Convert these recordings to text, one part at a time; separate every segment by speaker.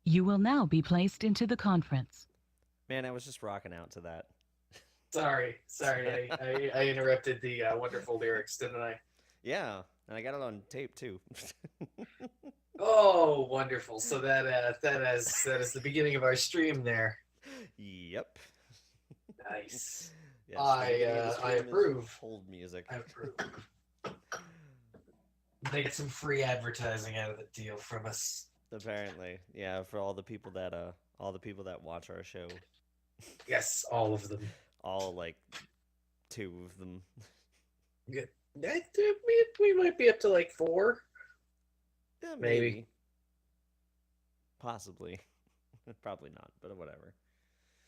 Speaker 1: You will now be placed into the conference.
Speaker 2: Man, I was just rocking out to that.
Speaker 3: Sorry, I interrupted the wonderful lyrics, didn't I?
Speaker 2: Yeah, and I got it on tape too.
Speaker 3: Oh, wonderful! So that is the beginning of our stream there.
Speaker 2: Yep.
Speaker 3: Nice.
Speaker 2: Yes,
Speaker 3: I approve.
Speaker 2: Hold music.
Speaker 3: I approve. Make some free advertising out of the deal from us.
Speaker 2: Apparently, yeah, for all the people that watch our show.
Speaker 3: Yes, all of them.
Speaker 2: All like 2 of them.
Speaker 3: Good. We might be up to like 4.
Speaker 2: Yeah,
Speaker 3: Maybe.
Speaker 2: Possibly. Probably not, but whatever.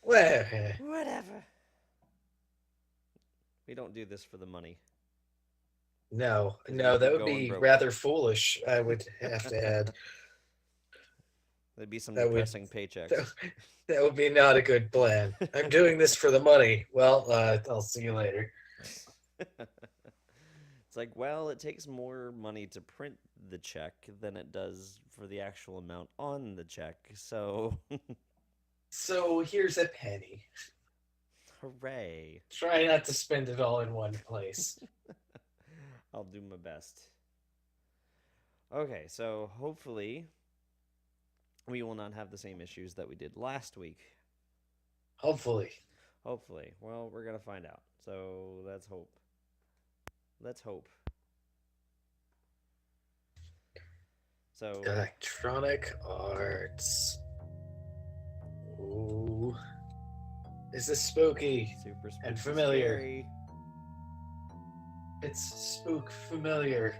Speaker 3: Whatever.
Speaker 2: We don't do this for the money.
Speaker 3: No, that would be rather foolish, I would have to add.
Speaker 2: There'd be some depressing paychecks.
Speaker 3: That would be not a good plan. I'm doing this for the money. Well, I'll see you later.
Speaker 2: It's like, well, it takes more money to print the check than it does for the actual amount on the check, so...
Speaker 3: So here's a penny.
Speaker 2: Hooray.
Speaker 3: Try not to spend it all in one place.
Speaker 2: I'll do my best. Okay, so hopefully we will not have the same issues that we did last week.
Speaker 3: Hopefully.
Speaker 2: Well, we're going to find out. So let's hope. So
Speaker 3: Electronic Arts. Ooh. This is spooky.
Speaker 2: Super spooky
Speaker 3: and familiar.
Speaker 2: Scary.
Speaker 3: It's spook familiar.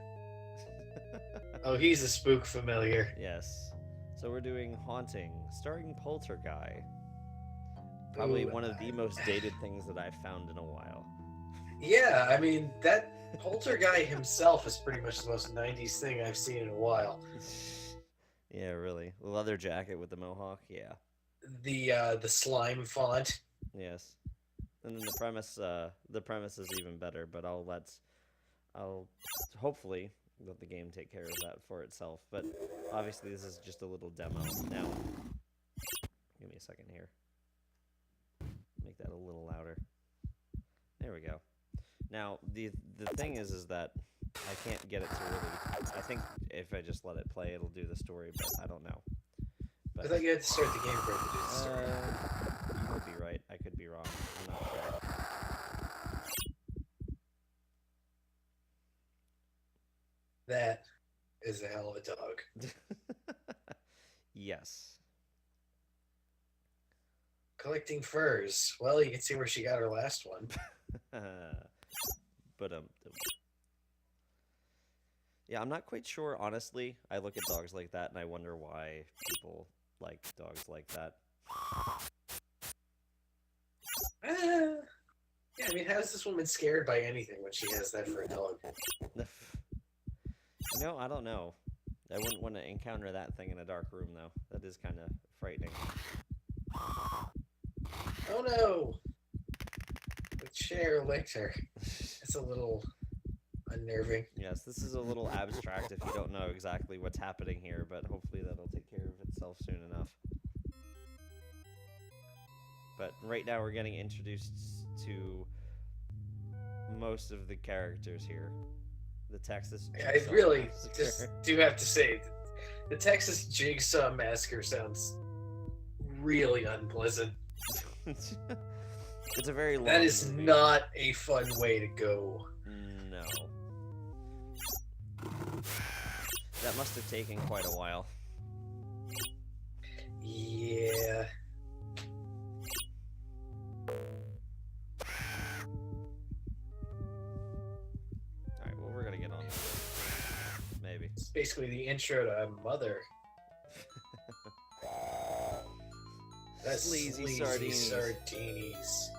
Speaker 3: Oh, he's a spook familiar.
Speaker 2: Yes. So we're doing Haunting, starring Polterguy. Probably one of the most dated things that I've found in a while.
Speaker 3: Yeah, I mean, that Polterguy himself is pretty much the most 90s thing I've seen in a while.
Speaker 2: Yeah, really. The leather jacket with the mohawk, yeah.
Speaker 3: The slime font.
Speaker 2: Yes. And then the premise is even better, but I'll hopefully let the game take care of that for itself. But obviously this is just a little demo. Now, give me a second here. Make that a little louder. There we go. Now, the thing is that I can't get it to really... I think if I just let it play, it'll do the story, but I don't know. But,
Speaker 3: I thought you had to start the game for it to do the story.
Speaker 2: You could be right. I could be wrong. I'm not sure.
Speaker 3: That is a hell of a dog.
Speaker 2: Yes.
Speaker 3: Collecting furs. Well, you can see where she got her last one.
Speaker 2: But yeah, I'm not quite sure, honestly. I look at dogs like that and I wonder why people like dogs like that.
Speaker 3: Yeah, I mean, how's this woman scared by anything when she has that for a dog?
Speaker 2: No, I don't know. I wouldn't want to encounter that thing in a dark room, though. That is kind of frightening.
Speaker 3: Oh no! The chair licked her. It's a little unnerving.
Speaker 2: Yes, this is a little abstract if you don't know exactly what's happening here, but hopefully that'll take care of itself soon enough. But right now we're getting introduced to most of the characters here. The Texas
Speaker 3: I
Speaker 2: Jigsaw
Speaker 3: really
Speaker 2: Massacre.
Speaker 3: just do have to say, the Texas Jigsaw Massacre sounds really unpleasant.
Speaker 2: It's a very long
Speaker 3: That is
Speaker 2: movie.
Speaker 3: not a fun way to go.
Speaker 2: No. That must have taken quite a while.
Speaker 3: Yeah.
Speaker 2: Alright, well, we're gonna get on. Maybe.
Speaker 3: It's basically the intro to Mother. That's
Speaker 2: Sleazy
Speaker 3: sleazy
Speaker 2: sardinis.
Speaker 3: sardinis.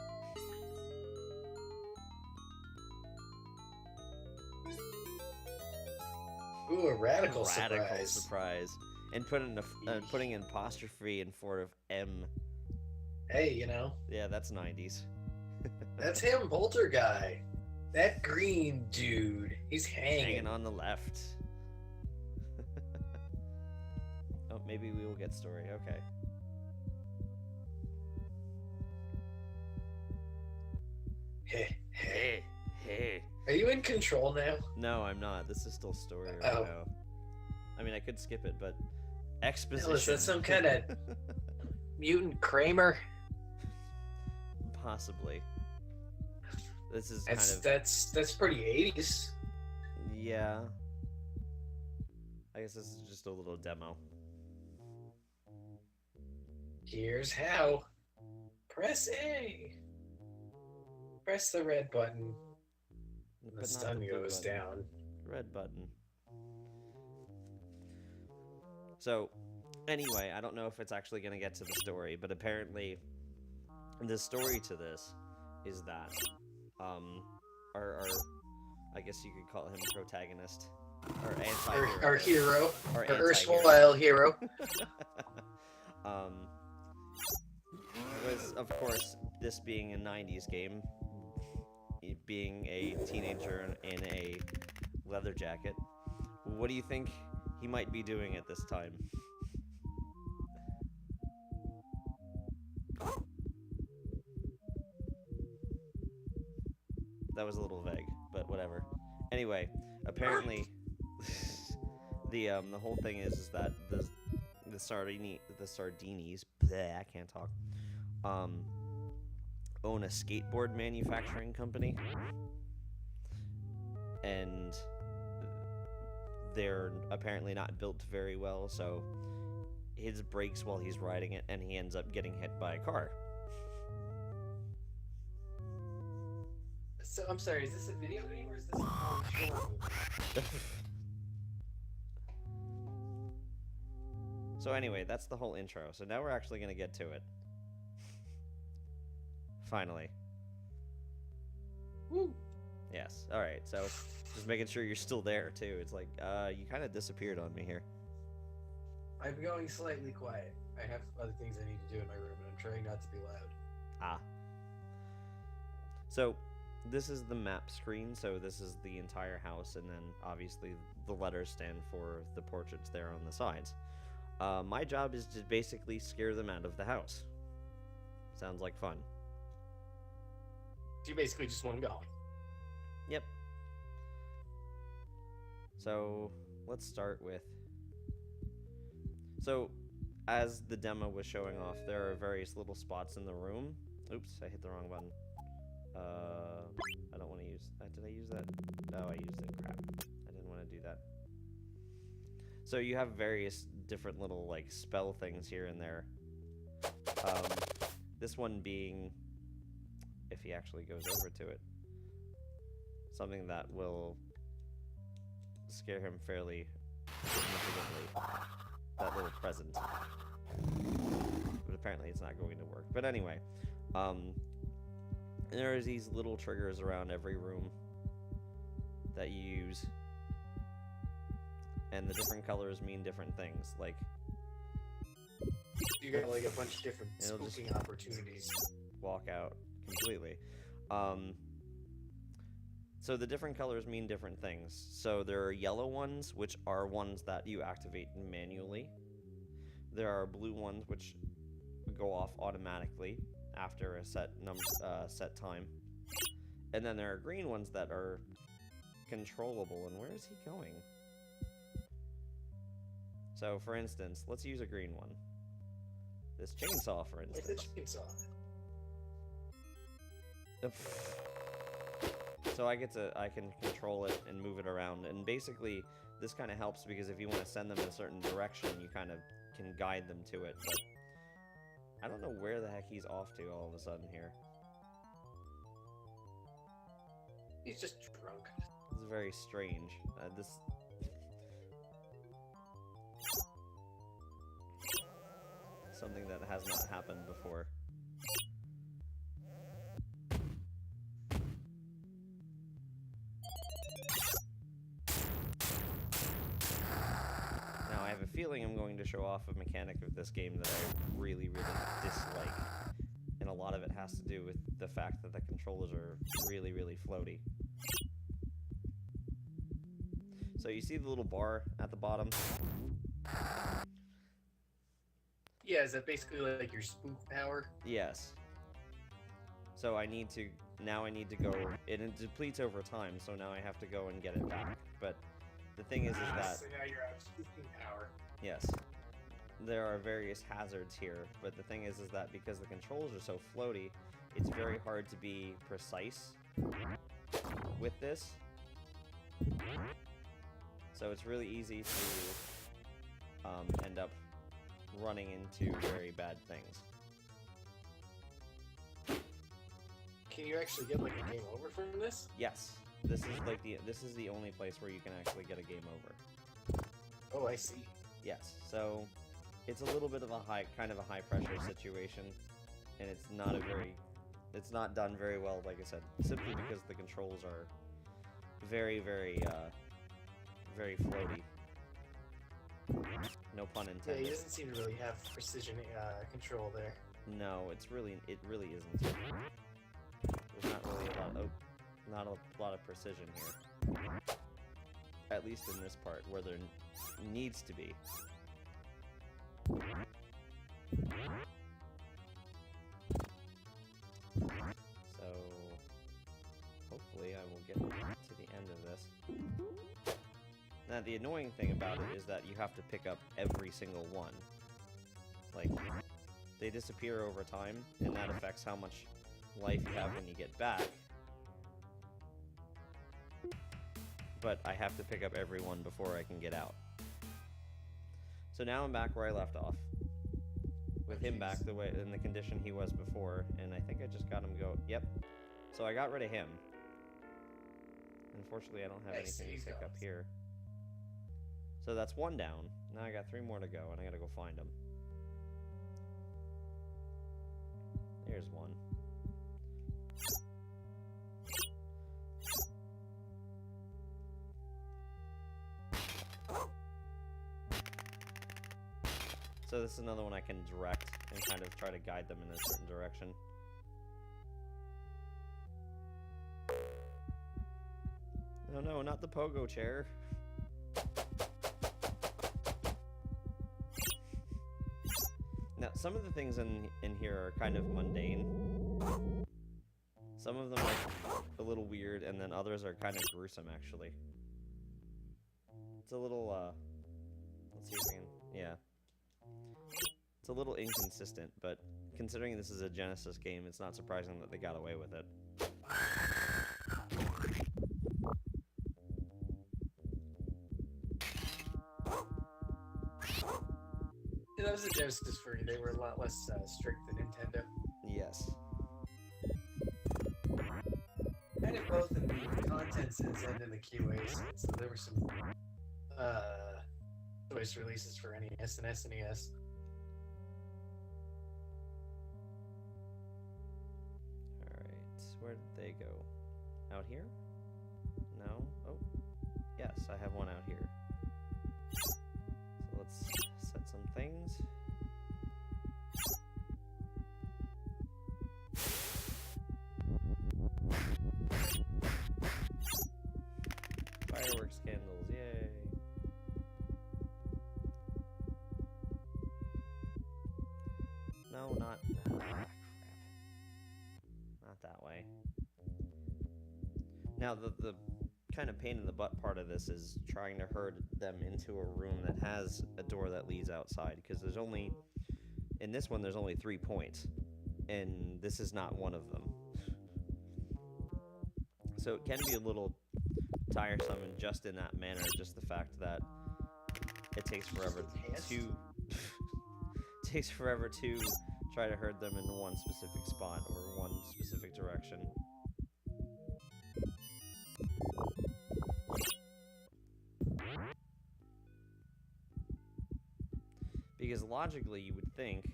Speaker 3: Ooh, a radical surprise.
Speaker 2: surprise. And putting an apostrophe in front of M.
Speaker 3: Hey, you know,
Speaker 2: Yeah, that's 90s.
Speaker 3: that's him, Polterguy. That green dude, he's
Speaker 2: Hanging on the left. Oh, maybe we will get story. Okay.
Speaker 3: Hey, hey.
Speaker 2: Hey.
Speaker 3: Are you in control now?
Speaker 2: No, I'm not. This is still story right
Speaker 3: Oh.
Speaker 2: now. I mean, I could skip it, but exposition.
Speaker 3: Is that some kind of mutant Kramer?
Speaker 2: Possibly. This is
Speaker 3: That's
Speaker 2: kind of
Speaker 3: that's pretty 80s.
Speaker 2: yeah. I guess this is just a little demo.
Speaker 3: Here's how. Press A. Press the red button.
Speaker 2: But
Speaker 3: The
Speaker 2: not
Speaker 3: stun
Speaker 2: blue
Speaker 3: goes
Speaker 2: button.
Speaker 3: down.
Speaker 2: Red button. So, anyway, I don't know if it's actually going to get to the story, but apparently, the story to this is that, our I guess you could call him protagonist, or anti-hero.
Speaker 3: Our hero.
Speaker 2: Or
Speaker 3: Our
Speaker 2: anti-hero.
Speaker 3: erstwhile hero.
Speaker 2: Was, of course, this being a 90s game, being a teenager in a leather jacket, what do you think he might be doing at this time? That was a little vague, but whatever. Anyway, apparently, the whole thing is that the Sardinis, bleh, I can't talk, own a skateboard manufacturing company, and they're apparently not built very well, so his breaks while he's riding it, and he ends up getting hit by a car.
Speaker 3: So I'm sorry, is this a video game or is this a short movie?
Speaker 2: So anyway, that's the whole intro. So now we're actually going to get to it. Finally.
Speaker 3: Woo.
Speaker 2: Yes. All right. So just making sure you're still there too. It's like you kind of disappeared on me here.
Speaker 3: I'm going slightly quiet. I have other things I need to do in my room, and I'm trying not to be loud.
Speaker 2: Ah. So this is the map screen. So this is the entire house, and then obviously the letters stand for the portraits there on the sides. My job is to basically scare them out of the house. Sounds like fun.
Speaker 3: So you basically just want to go.
Speaker 2: Yep. So let's start with. So, as the demo was showing off, there are various little spots in the room. Oops, I hit the wrong button. I don't want to use. Did I use that? No, I used it. Crap. I didn't want to do that. So you have various different little like spell things here and there. This one being, if he actually goes over to it, something that will scare him fairly significantly. That little present. But apparently it's not going to work. But anyway, there's these little triggers around every room that you use. And the different colors mean different things. Like,
Speaker 3: You got like a bunch of different
Speaker 2: It'll just-
Speaker 3: spooking opportunities.
Speaker 2: walk out completely. So the different colors mean different things. So there are yellow ones, which are ones that you activate manually. There are blue ones, which go off automatically after a set time. And then there are green ones that are controllable, and where is he going? So, for instance, let's use a green one. This chainsaw, for
Speaker 3: Where's the
Speaker 2: instance.
Speaker 3: chainsaw?
Speaker 2: So I can control it and move it around, and basically this kind of helps because if you want to send them in a certain direction, you kind of can guide them to it. But I don't know where the heck he's off to all of a sudden here.
Speaker 3: He's just drunk.
Speaker 2: This is very strange. This something that has not happened before. Now I have a feeling I'm going to show off a mechanic of this game that I really, really dislike. And a lot of it has to do with the fact that the controllers are really, really floaty. So you see the little bar at the bottom?
Speaker 3: Yeah, is that basically like your spook power?
Speaker 2: Yes. So I need to go, it depletes over time, so now I have to go and get it back. But the thing is that,
Speaker 3: So now you're out of spooking power.
Speaker 2: yes, there are various hazards here, but the thing is that because the controls are so floaty, it's very hard to be precise with this. So it's really easy to end up running into very bad things.
Speaker 3: Can you actually get like a game over from this?
Speaker 2: Yes, this is the only place where you can actually get a game over.
Speaker 3: Oh, I see.
Speaker 2: Yes, so it's a little bit of a high pressure situation, and it's not done very well, like I said, simply because the controls are very, very, very floaty. No pun
Speaker 3: Yeah,
Speaker 2: intended.
Speaker 3: he doesn't seem to really have precision control there.
Speaker 2: No, it really isn't. There's not really not a lot of precision here. At least in this part, where there needs to be. So, hopefully I will get to the end of this. Now, the annoying thing about it is that you have to pick up every single one. Like, they disappear over time, and that affects how much life you have when you get back. But I have to pick up every one before I can get out. So now I'm back where I left off. With him back the way in the condition he was before, and I think I just got him go. Yep. So I got rid of him. Unfortunately, I don't have anything to pick up here. So that's one down. Now I got 3 more to go, and I gotta go find them. There's one. So this is another one I can direct and kind of try to guide them in a certain direction. Oh no, not the pogo chair. Now, some of the things in here are kind of mundane. Some of them are a little weird, and then others are kind of gruesome, actually. It's a little, let's see if we can, yeah. It's a little inconsistent, but considering this is a Genesis game, it's not surprising that they got away with it.
Speaker 3: Yeah, that was a Genesis for you. They were a lot less strict than Nintendo.
Speaker 2: Yes.
Speaker 3: Kind of both in the content sense and in the QA sense. So there were some choice releases for NES and SNES.
Speaker 2: Alright, where did they go? Out here? No? Oh, yes, I have one out here. So let's set some things. Fireworks candles, yay! No, not... crap. Not that way. Now, the kind of pain in the butt part of this is trying to herd them into a room that has a door that leads outside, because there's only, in this one, there's only 3 points, and this is not one of them. So it can be a little tiresome, and just in that manner, just the fact that it takes forever to takes forever to try to herd them in one specific spot or one specific direction. Because logically, you would think,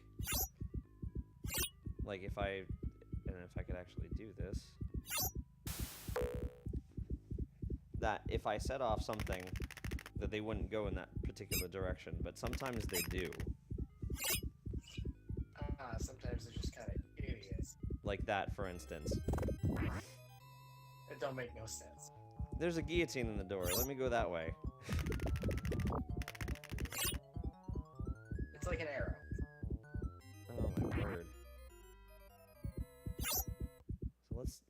Speaker 2: like, if I could actually do this, that if I set off something, that they wouldn't go in that particular direction, but sometimes they do.
Speaker 3: Sometimes they're just kind of idiots.
Speaker 2: Like that, for instance.
Speaker 3: It don't make no sense.
Speaker 2: There's a guillotine in the door. Let me go that way.
Speaker 3: It's like an arrow.
Speaker 2: Oh my word. So let's,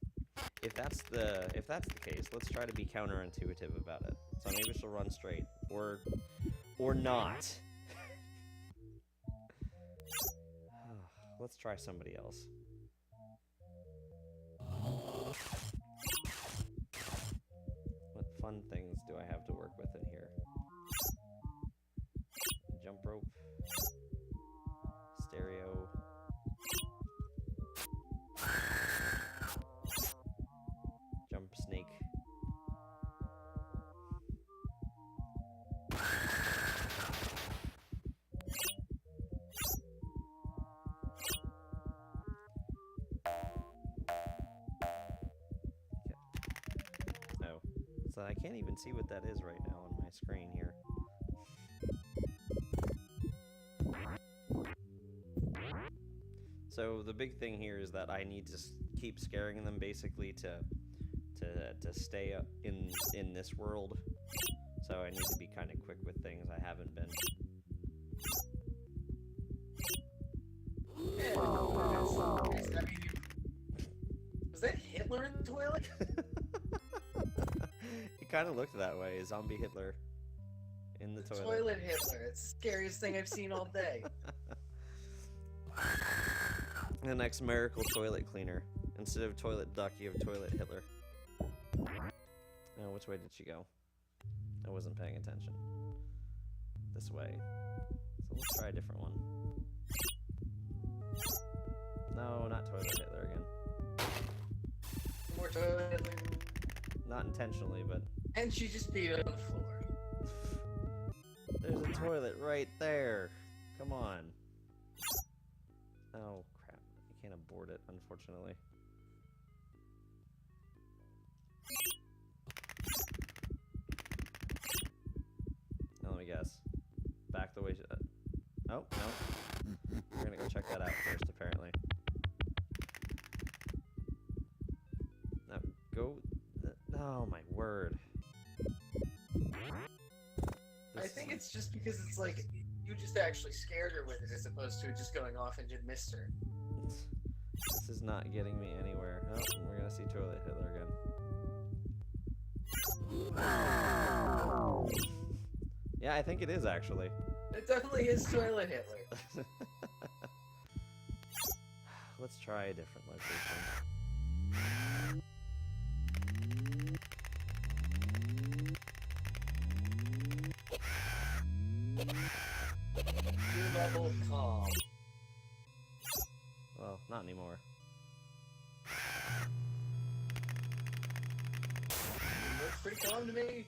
Speaker 2: if that's the case, let's try to be counterintuitive about it. So maybe she'll run straight, or not. Let's try somebody else. What fun things do I have to work with in here? Jump rope. Stereo. Jump snake. So I can't even see what that is right now on my screen here. So the big thing here is that I need to keep scaring them basically to stay in this world. So I need to be kind of quick with things. I haven't been.
Speaker 3: Yeah, was that Hitler in the toilet?
Speaker 2: It kind of looked that way. Zombie Hitler in the toilet.
Speaker 3: Toilet Hitler. It's the scariest thing I've seen all day.
Speaker 2: The next miracle toilet cleaner. Instead of toilet duck, you have toilet Hitler. Oh, which way did she go? I wasn't paying attention. This way. So let's try a different one. No, not toilet Hitler again.
Speaker 3: More toilet Hitler.
Speaker 2: Not intentionally, but...
Speaker 3: And she just peed on the floor.
Speaker 2: There's a toilet right there. Come on. Oh, crap. You can't abort it, unfortunately. Now, let me guess. Back the way... oh, no. We're gonna go check that out first, apparently. Now, go... oh, my word.
Speaker 3: I think it's just because it's like, you just actually scared her with it as opposed to it just going off and just missed her.
Speaker 2: This is not getting me anywhere. Oh, we're gonna see Toilet Hitler again. Yeah, I think it is actually.
Speaker 3: It definitely is Toilet Hitler.
Speaker 2: Let's try a different location.
Speaker 3: Level calm.
Speaker 2: Well, not anymore.
Speaker 3: Looks pretty calm to me.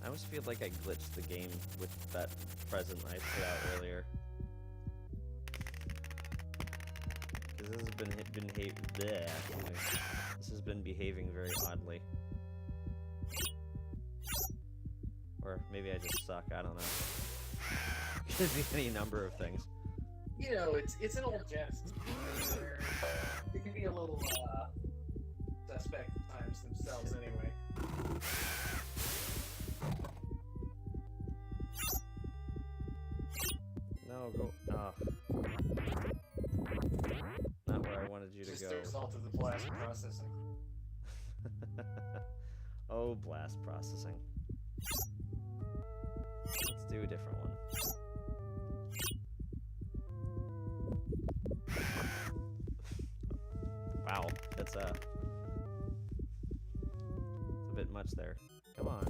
Speaker 2: I almost feel like I glitched the game with that present I put out earlier. Because this has this has been behaving very oddly. Or maybe I just suck, I don't know. Could be any number of things.
Speaker 3: You know, it's an old jest. It can be a little suspect at times themselves anyway.
Speaker 2: No, go. Not where I wanted you to go.
Speaker 3: There's processing.
Speaker 2: Oh, blast processing. Let's do a different one. Wow, that's a bit much there. Come on.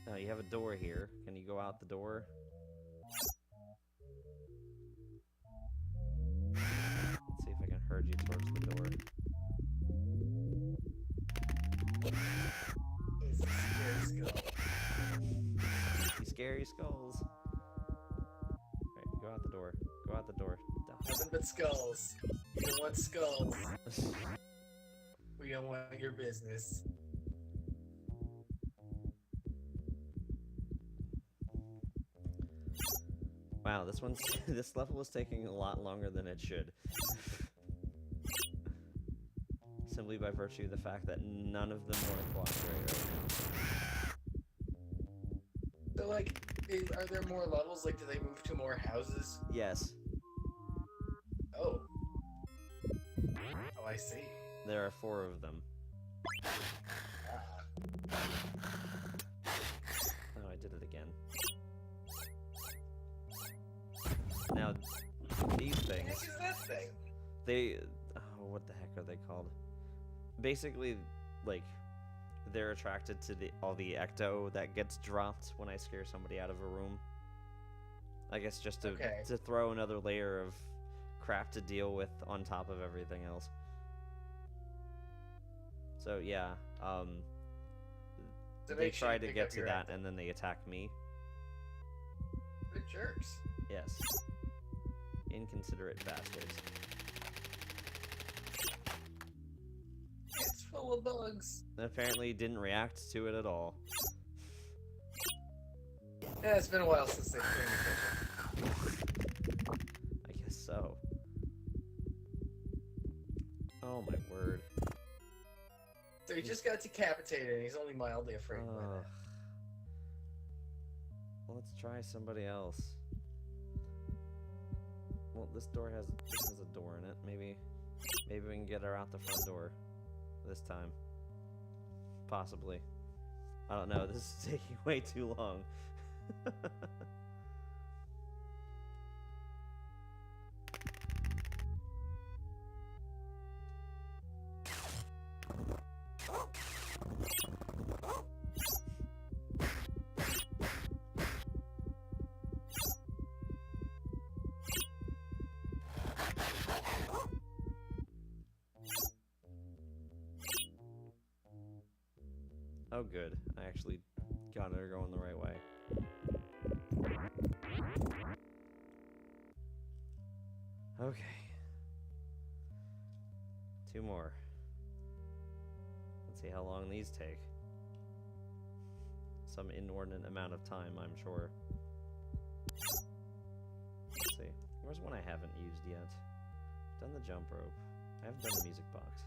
Speaker 2: No, you have a door here. Can you go out the door? Let's see if I can herd you towards the door.
Speaker 3: It's a scary skull.
Speaker 2: You scary skulls. Alright, go out the door. Go out the door.
Speaker 3: Nothing but skulls. You don't want skulls. We don't want your business.
Speaker 2: Wow, this level is taking a lot longer than it should. Simply by virtue of the fact that none of them want to cooperate right now.
Speaker 3: So, like, are there more levels? Like, do they move to more houses?
Speaker 2: Yes,
Speaker 3: Oh. Oh, I see.
Speaker 2: there are 4 of them.
Speaker 3: Ah.
Speaker 2: Oh, I did it again. Now, these
Speaker 3: What the
Speaker 2: things,
Speaker 3: heck is that thing?
Speaker 2: oh, what the heck are they called? Basically, like, they're attracted to all the ecto that gets dropped when I scare somebody out of a room. I guess just to
Speaker 3: Okay.
Speaker 2: throw another layer of crap to deal with on top of everything else. So yeah,
Speaker 3: So
Speaker 2: they
Speaker 3: make sure
Speaker 2: try
Speaker 3: you
Speaker 2: to
Speaker 3: pick
Speaker 2: get
Speaker 3: up
Speaker 2: to
Speaker 3: your
Speaker 2: that
Speaker 3: ecto.
Speaker 2: and then they attack me.
Speaker 3: Good jerks.
Speaker 2: Yes. Inconsiderate bastards.
Speaker 3: It's full of bugs.
Speaker 2: Apparently didn't react to it at all.
Speaker 3: Yeah, it's been a while since they've paid attention.
Speaker 2: I guess so. Oh my word.
Speaker 3: So he just got decapitated and he's only mildly afraid by
Speaker 2: Ugh.
Speaker 3: that.
Speaker 2: Let's try somebody else. Well, this has a door in it. Maybe we can get her out the front door this time. Possibly. I don't know. This is taking way too long. Oh, good. I actually got her going the right way. Okay. 2 more. Let's see how long these take. Some inordinate amount of time, I'm sure. Let's see. Where's one I haven't used yet? Done the jump rope. I haven't done the music box.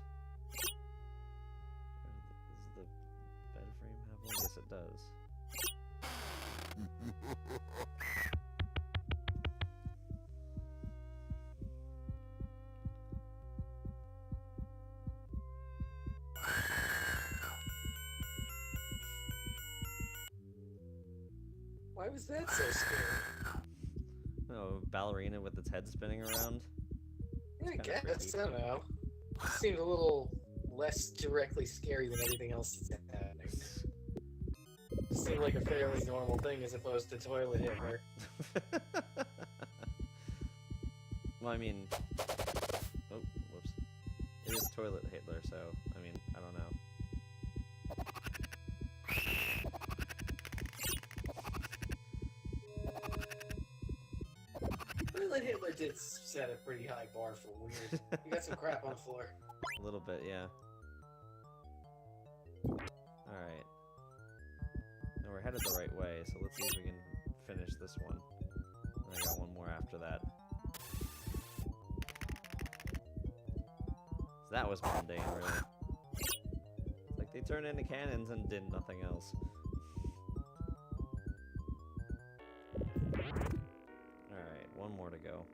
Speaker 2: Does the bed frame have one? Yes, it does.
Speaker 3: Why was that so scary?
Speaker 2: Oh, ballerina with its head spinning around.
Speaker 3: I
Speaker 2: kinda
Speaker 3: guess,
Speaker 2: creepy.
Speaker 3: I don't know. Seemed a little less directly scary than everything else that's happening. Seemed like a fairly normal thing as opposed to toilet Hitler.
Speaker 2: Well, I mean... Oh, whoops. It is toilet Hitler, so, I mean, I don't know.
Speaker 3: Toilet Hitler did set a pretty high bar for weird. You got some crap on the floor.
Speaker 2: A little bit, yeah. Alright. Now we're headed the right way, so let's see if we can finish this one. And I got one more after that. So that was mundane, really. It's like they turned into cannons and did nothing else. Alright, one more to go.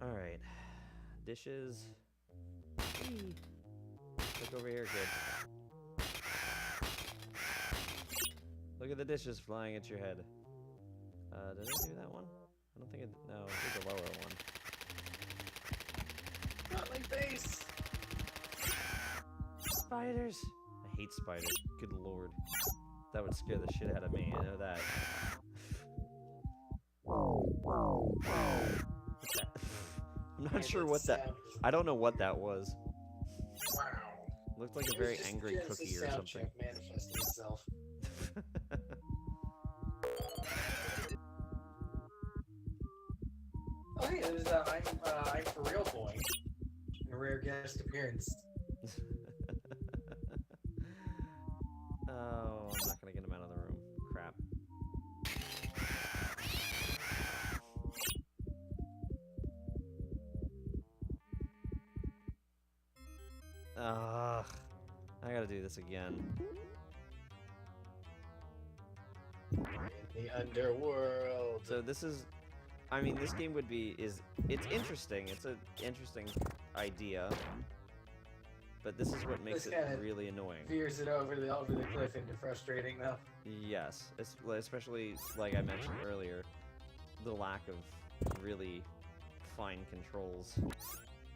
Speaker 2: Alright. Dishes. Whee. Look over here, kid. Look at the dishes flying at your head. Did I do that one? I don't think it. No, I did the lower one.
Speaker 3: Not my face!
Speaker 2: Spiders! I hate spiders. Good lord. That would scare the shit out of me, I know that. I'm not sure what that. I don't know what that was.
Speaker 3: Wow.
Speaker 2: Looked like a very angry cookie or something.
Speaker 3: Manifesting itself. Oh hey, there's I'm for real boy. A rare guest appearance.
Speaker 2: Oh, I'm not gonna get him out of the room. Crap. Ugh. I gotta do this again.
Speaker 3: In the underworld.
Speaker 2: So this is, I mean, this game would be, it's interesting. It's an interesting idea. But this is what makes
Speaker 3: This
Speaker 2: it
Speaker 3: kinda
Speaker 2: really annoying.
Speaker 3: Veers it over the cliff into frustrating though.
Speaker 2: Yes, especially, like I mentioned earlier, the lack of really fine controls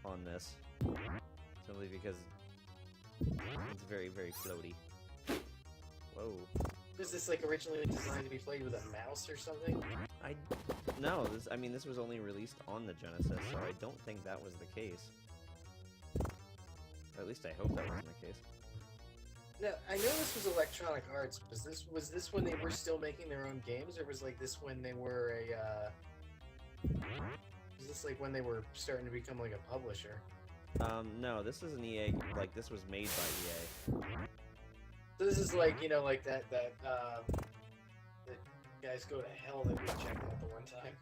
Speaker 2: on this. Simply because it's very, very floaty. Whoa.
Speaker 3: Was this like originally designed to be played with a mouse or something?
Speaker 2: No, I mean, this was only released on the Genesis, so I don't think that was the case. Or at least I hope that wasn't the case.
Speaker 3: No, I know this was Electronic Arts. Was this when they were still making their own games, or was like this when they were was this like when they were starting to become like a publisher?
Speaker 2: No, this is an EA, like, this was made by EA.
Speaker 3: So this is like, you know, like that guys go to hell that we checked out the one time.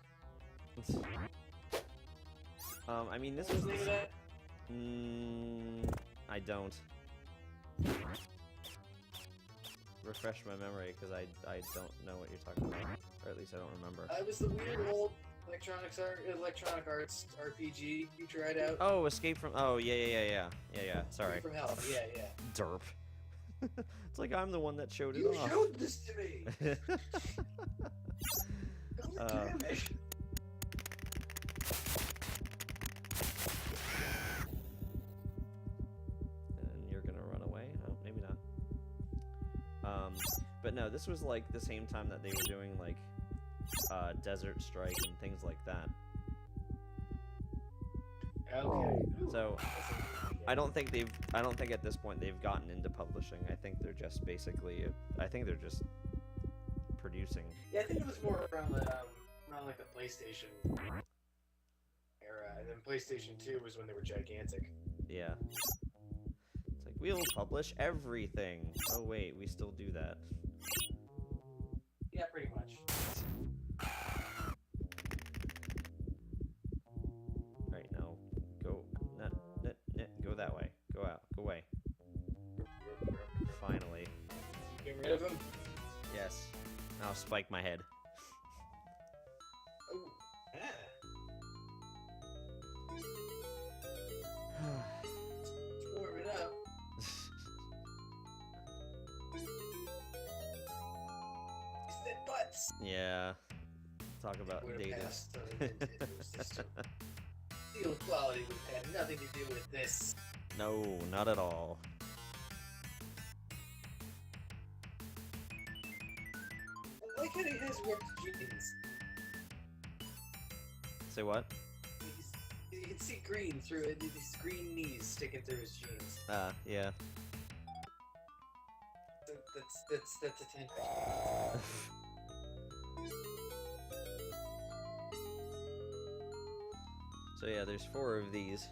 Speaker 2: I mean, this
Speaker 3: What was
Speaker 2: was
Speaker 3: the name of that?
Speaker 2: I don't. Refresh my memory, because I don't know what you're talking about. Or at least I don't remember.
Speaker 3: It was the weird old Electronic Arts RPG you tried out.
Speaker 2: Oh, Escape from... Oh, yeah. Sorry.
Speaker 3: Escape from Hell. Yeah.
Speaker 2: Derp. It's like I'm the one that showed it
Speaker 3: You
Speaker 2: off.
Speaker 3: showed this to me. God damn it.
Speaker 2: And you're gonna run away? Oh, maybe not. But no, this was like the same time that they were doing like Desert Strike and things like that.
Speaker 3: Okay.
Speaker 2: So I don't think at this point they've gotten into publishing. I think they're just basically producing.
Speaker 3: Yeah, I think it was more around like the PlayStation era, and then PlayStation 2 was when they were gigantic.
Speaker 2: Yeah. It's like, we'll publish everything. Oh wait, we still do that.
Speaker 3: Yeah, pretty much.
Speaker 2: Right, now go go that way. Go out. Go away. Finally.
Speaker 3: Get rid of him.
Speaker 2: Yes. Now spike my head.
Speaker 3: Oh, yeah. Warm it up. He said butts.
Speaker 2: Yeah. Talk about
Speaker 3: Would have
Speaker 2: dated.
Speaker 3: passed on the Nintendo system. Steel quality would have had nothing to do with this.
Speaker 2: No, not at all.
Speaker 3: I like how he has ripped jeans.
Speaker 2: Say what?
Speaker 3: You can see green through it. These green knees sticking through his jeans.
Speaker 2: Yeah.
Speaker 3: That's attention.
Speaker 2: So yeah, there's 4 of these.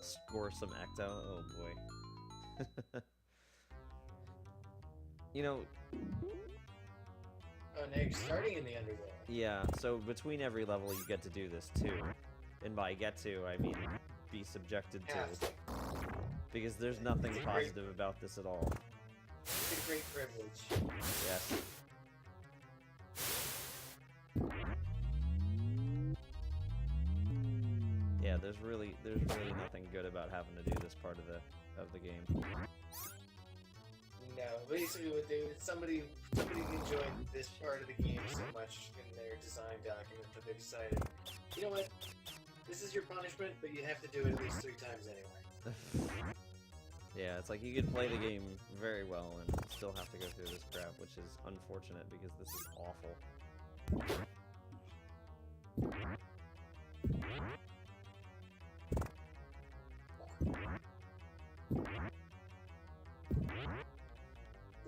Speaker 2: Score some ecto. Oh boy. You know.
Speaker 3: Oh, now you're starting in the underworld.
Speaker 2: Yeah. So between every level, you get to do this too, and by get to, I mean be subjected to, because there's nothing positive about this at all.
Speaker 3: It's a great privilege.
Speaker 2: Yes. yeah, there's really nothing good about having to do this part of the game.
Speaker 3: No, basically what they somebody enjoyed this part of the game so much in their design document that they decided, you know what, this is your punishment, but you have to do it at least 3 times anyway.
Speaker 2: Yeah, it's like you could play the game very well and still have to go through this crap, which is unfortunate because this is awful.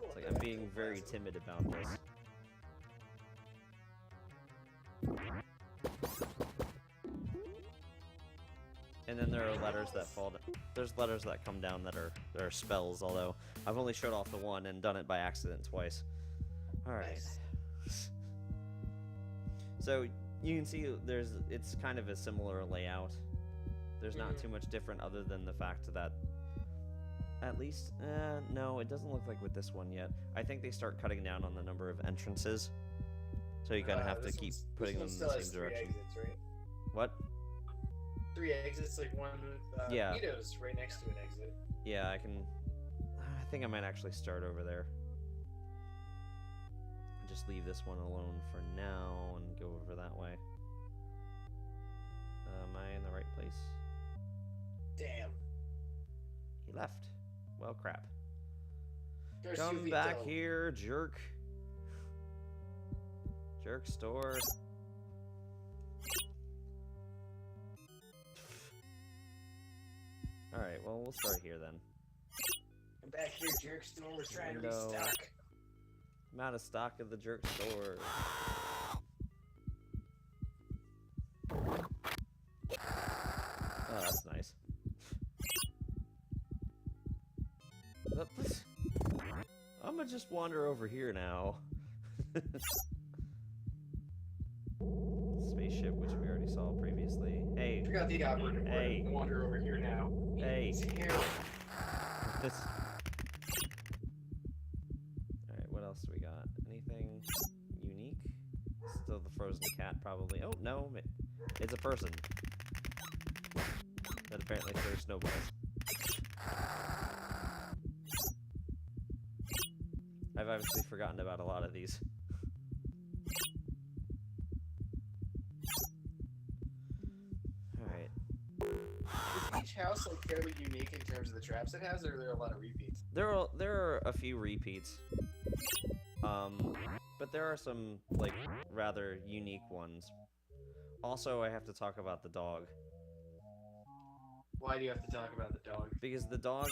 Speaker 2: It's like I'm being very timid about this. And then there are letters that fall down. There's letters that come down that are spells, although I've only showed off the one and done it by accident twice. Alright.
Speaker 3: Nice.
Speaker 2: So you can see it's kind of a similar layout. There's not too much different other than the fact that at least, no, it doesn't look like with this one yet. I think they start cutting down on the number of entrances. So you kind of have to keep putting them in the same direction.
Speaker 3: Exits, right?
Speaker 2: What?
Speaker 3: 3 exits, like one with
Speaker 2: Yeah.
Speaker 3: Vito's right next to an exit.
Speaker 2: Yeah, I think I might actually start over there. Just leave this one alone for now and go over that way. Am I in the right place?
Speaker 3: Damn.
Speaker 2: He left. Well, crap.
Speaker 3: There's
Speaker 2: Come
Speaker 3: Vito.
Speaker 2: back here, jerk. Jerk store. Alright, well, we'll start here then.
Speaker 3: Come back here, jerk store. We're trying to
Speaker 2: Window.
Speaker 3: restock.
Speaker 2: I'm out of stock of the jerk store. Oh, that's nice. I'm gonna just wander over here now. Spaceship, which we already saw previously. Hey.
Speaker 3: Forgot the operator.
Speaker 2: Hey.
Speaker 3: Wander over here now.
Speaker 2: Hey.
Speaker 3: It's here.
Speaker 2: This. Alright, what else do we got? Anything unique? Still the frozen cat, probably. Oh, no. It's a person. That apparently throws snowballs. I've obviously forgotten about a lot of these. Alright.
Speaker 3: Is each house like fairly unique in terms of the traps it has, or are there a lot of repeats?
Speaker 2: There are a few repeats. But there are some, like, rather unique ones. Also, I have to talk about the dog.
Speaker 3: Why do you have to talk about the dog?
Speaker 2: Because the dog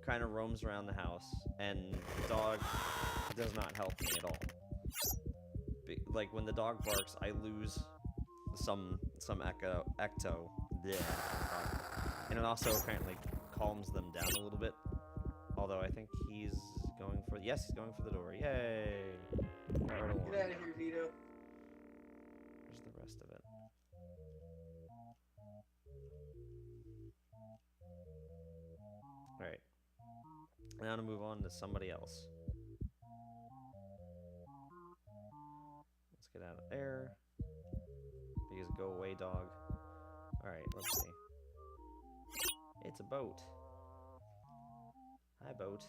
Speaker 2: kind of roams around the house, and the dog does not help me at all. Like, when the dog barks, I lose some ecto. Yeah. And it also apparently calms them down a little bit. Although I think he's going for... Yes, he's going for the door. Yay! Got rid of one.
Speaker 3: Get out of here, Vito.
Speaker 2: Where's the rest of it? Alright. Now to move on to somebody else. Let's get out of there. Because go away, dog. Alright, let's see. It's a boat. Hi, boat.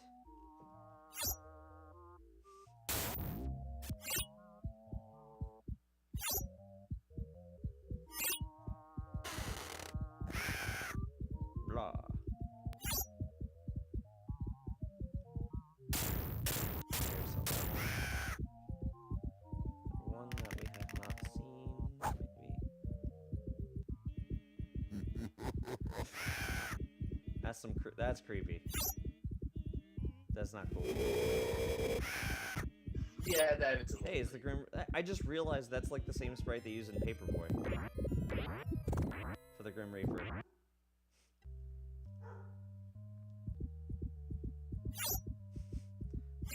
Speaker 2: Blah. Here's something. One that we have not seen, maybe. That's creepy. That's not cool.
Speaker 3: Yeah, that is.
Speaker 2: Hey, it's the Grim. I just realized that's like the same sprite they use in Paperboy for the Grim Reaper.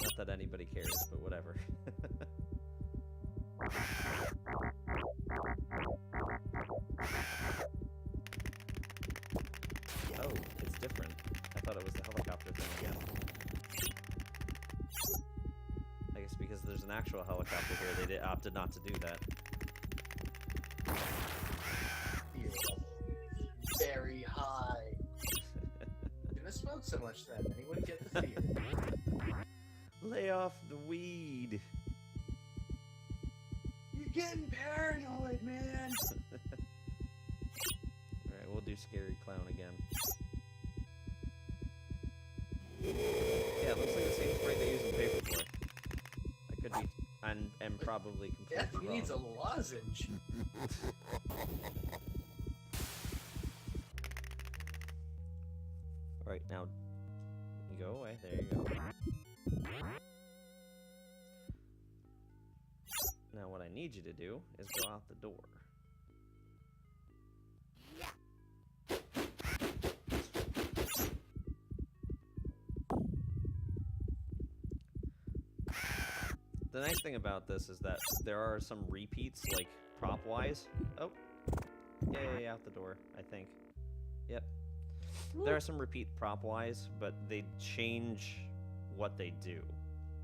Speaker 2: Not that anybody cares, but whatever. Oh, it's different. I thought it was the helicopter thing again. I guess because there's an actual helicopter here, they opted not to do that.
Speaker 3: so much then. Then he wouldn't get the fear.
Speaker 2: Lay off the weed.
Speaker 3: You're getting paranoid, man.
Speaker 2: Alright, we'll do Scary Clown again. Yeah, it looks like the same sprite they use in Paperboy. I could be, and probably
Speaker 3: Yeah,
Speaker 2: completely
Speaker 3: he
Speaker 2: wrong.
Speaker 3: needs a lozenge.
Speaker 2: Alright, now, go away. There you go. Now what I need you to do is go out the door. The nice thing about this is that there are some repeats, like, prop-wise. Oh. Yay, out the door, I think. Yep. There are some repeat prop-wise, but they change what they do.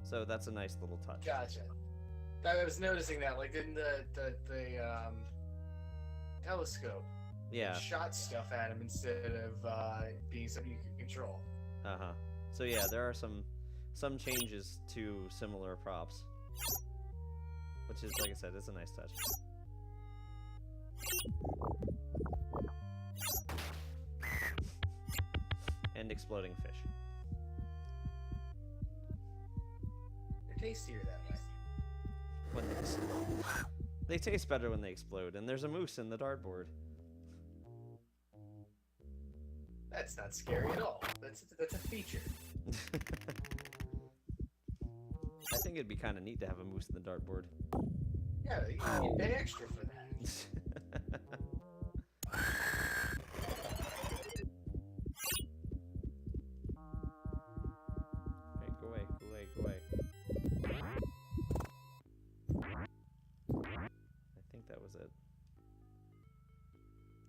Speaker 2: So that's a nice little touch.
Speaker 3: Gotcha. I was noticing that, like in the telescope.
Speaker 2: Yeah.
Speaker 3: It shot stuff at him instead of being something you could control.
Speaker 2: Uh-huh. So yeah, there are some changes to similar props. Which is, like I said, it's a nice touch. And exploding fish.
Speaker 3: They're tastier that way.
Speaker 2: When they taste better when they explode, and there's a moose in the dartboard.
Speaker 3: That's not scary at all. That's a feature.
Speaker 2: I think it'd be kind of neat to have a moose in the dartboard.
Speaker 3: Yeah, you can pay extra for that.
Speaker 2: Hey, go away, go away, go away. I think that was it.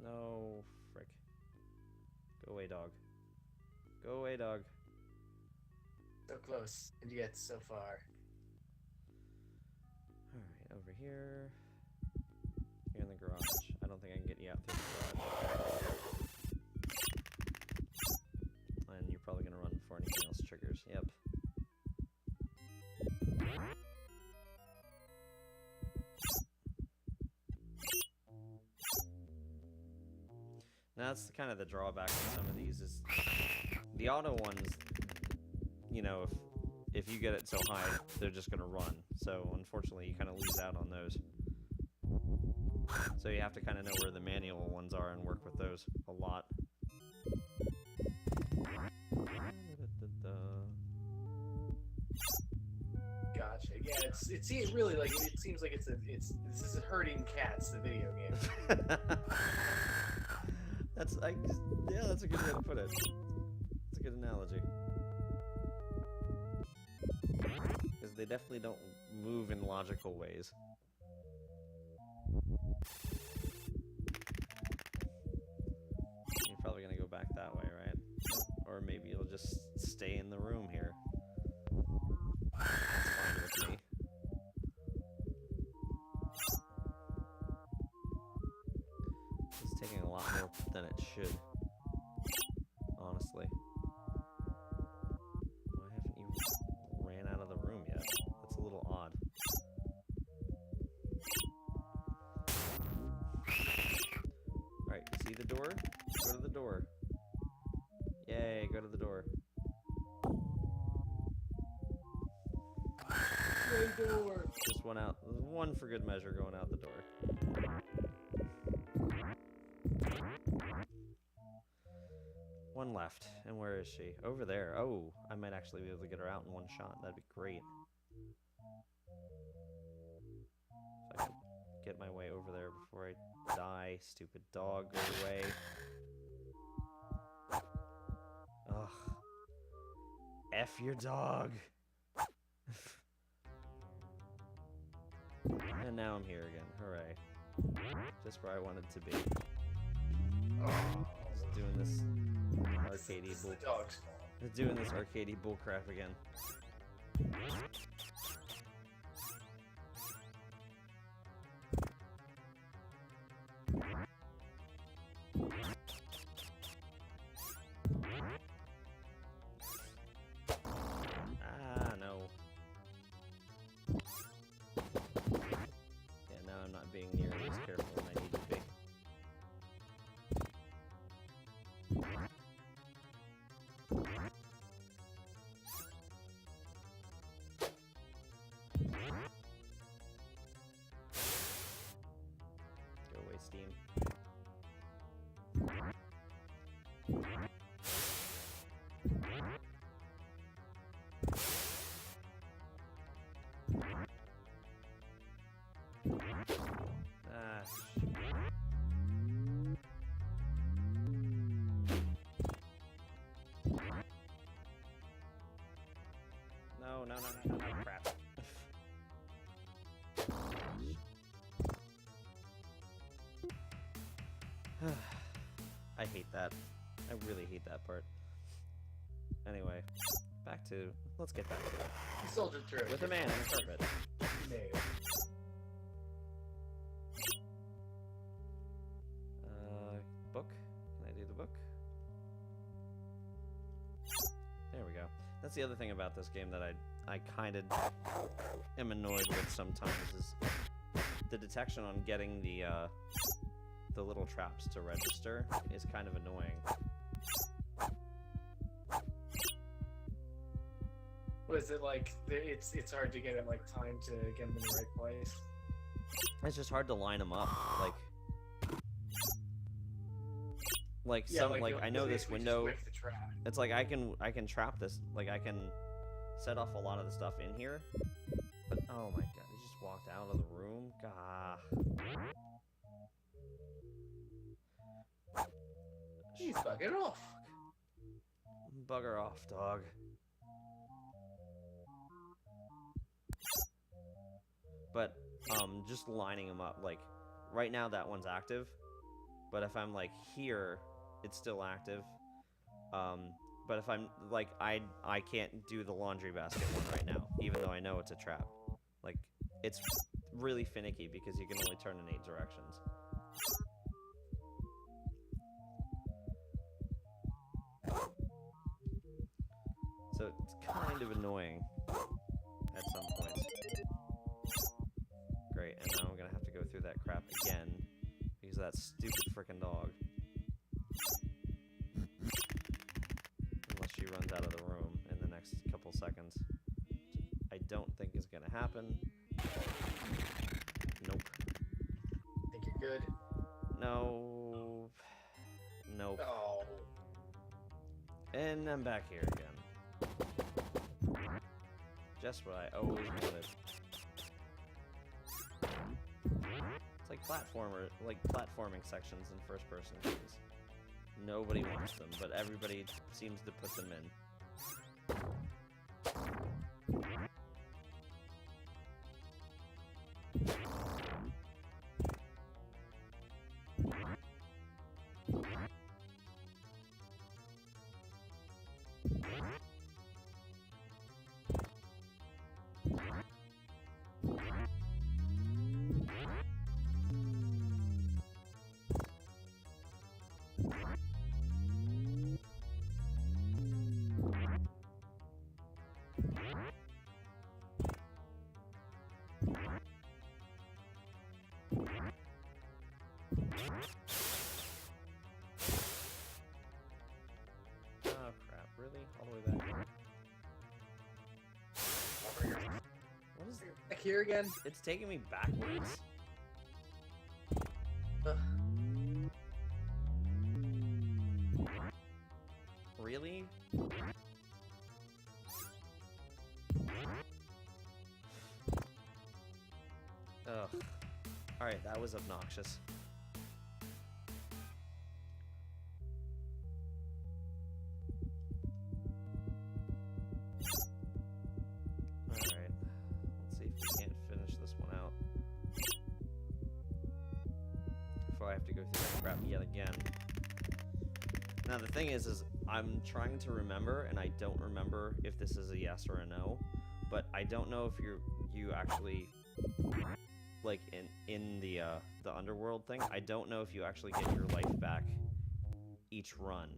Speaker 2: No, frick. Go away, dog. Go away, dog.
Speaker 3: So close, and yet so far.
Speaker 2: Alright, over here. Here in the garage. I don't think I can get you out through the garage. And you're probably gonna run before anything else triggers. Yep. Now that's kind of the drawback with some of these is the auto ones, you know, if you get it so high, they're just gonna run. So unfortunately, you kind of lose out on those. So you have to kind of know where the manual ones are and work with those a lot.
Speaker 3: Gotcha. Yeah, it seems really like it seems like this is hurting cats, the video game.
Speaker 2: Yeah, that's a good way to put it. That's a good analogy. Because they definitely don't move in logical ways. You're probably gonna go back that way, right? Or maybe you'll just stay in the room here. That's fine with me. It's taking a lot more than it should. Honestly. Why haven't you ran out of the room yet? That's a little odd. Alright, see the door? Go to the door. Yay, go to the door.
Speaker 3: Play door.
Speaker 2: Just one out. One for good measure going out the door. One left. And where is she? Over there. Oh, I might actually be able to get her out in one shot. That'd be great. If I could get my way over there before I die. Stupid dog, go away. Ugh. F your dog. And now I'm here again. Hooray. Just where I wanted to be.
Speaker 3: Oh,
Speaker 2: Just doing this arcadey
Speaker 3: this is
Speaker 2: bull.
Speaker 3: the dog's fault.
Speaker 2: Just doing this arcadey bullcrap again. not being nearly as careful as I need to be. Go away, Steam. Ah, no, no, no, no, no, no, crap. I hate that. I really hate that part. Anyway, let's get back to it.
Speaker 3: You soldiered through it.
Speaker 2: With a man on a carpet.
Speaker 3: No.
Speaker 2: Book? Can I do the book? There we go. That's the other thing about this game that I kind of am annoyed with sometimes is the detection on getting the little traps to register is kind of annoying.
Speaker 3: Was it like it's hard to get it like time to get them in the right place?
Speaker 2: It's just hard to line them up. I know this window. It's like I can trap this. Like I can set off a lot of the stuff in here. But oh my god, he just walked out of the room. Gah.
Speaker 3: He's bugging off.
Speaker 2: Bugger off, dog. But just lining them up. Like right now that one's active. But if I'm like here, it's still active. But if I'm like I can't do the laundry basket one right now, even though I know it's a trap. Like it's really finicky because you can only turn in 8 directions. So it's kind of annoying at some points. Great, and now I'm gonna have to go through that crap again because of that stupid frickin' dog. Unless she runs out of the room in the next couple seconds. I don't think is gonna happen. Nope.
Speaker 3: Think you're good?
Speaker 2: No. Nope.
Speaker 3: Oh.
Speaker 2: And I'm back here again. Just what I always wanted. It's like platforming sections in first-person games. Nobody wants them, but everybody seems to put them in. Oh crap, really? All the way back here? What is it?
Speaker 3: Back here again?
Speaker 2: It's taking me backwards? Really? Ugh. Alright, that was obnoxious. Alright. Let's see if we can't finish this one out before I have to go through that crap yet again. Now the thing is I'm trying to remember, and I don't remember if this is a yes or a no, but I don't know if you actually, like in the underworld thing, I don't know if you actually get your life back each run.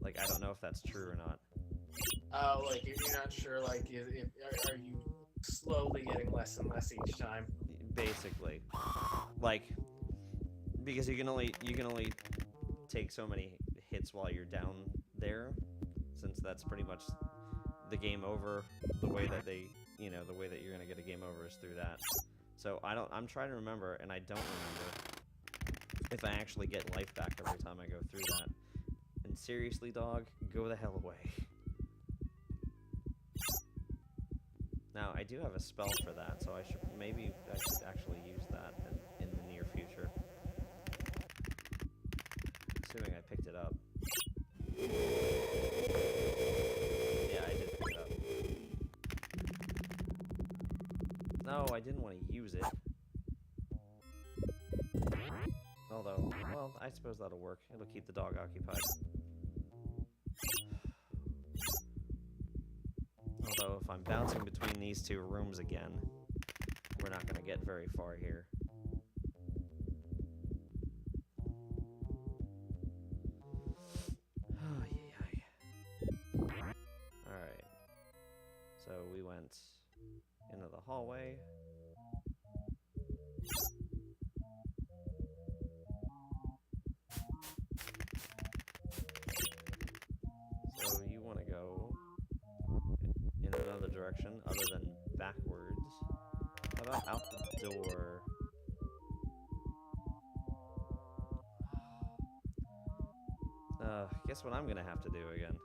Speaker 2: Like I don't know if that's true or not.
Speaker 3: Oh, like you're not sure. Like, are you slowly getting less and less each time?
Speaker 2: basically. Like, because you can only take so many hits while you're down there, since that's pretty much the game over. The way that they, the way that you're gonna get a game over is through that. So I'm trying to remember, and I don't remember if I actually get life back every time I go through that. And seriously, dog, go the hell away. Now, I do have a spell for that, so I should actually use that in the near future. Assuming I picked it up. Yeah, I did pick it up. No, I didn't want to use it. Although, well, I suppose that'll work. It'll keep the dog occupied. Although, if I'm bouncing between these two rooms again, we're not going to get very far here. Alright. So we went into the hallway. So you want to go in another direction other than backwards. How about out the door? Guess what I'm gonna have to do again.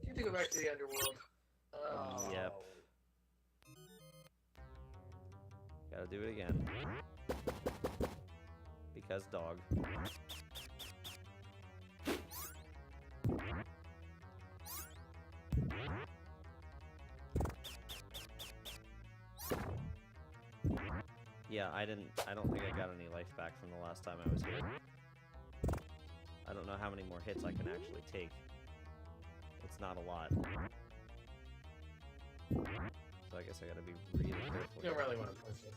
Speaker 3: You have to go back to the underworld. Oh.
Speaker 2: Yep. Gotta do it again. Because dog. Yeah, I don't think I got any life back from the last time I was here. I don't know how many more hits I can actually take. It's not a lot. So I guess I gotta be really careful.
Speaker 3: You don't really want to push it.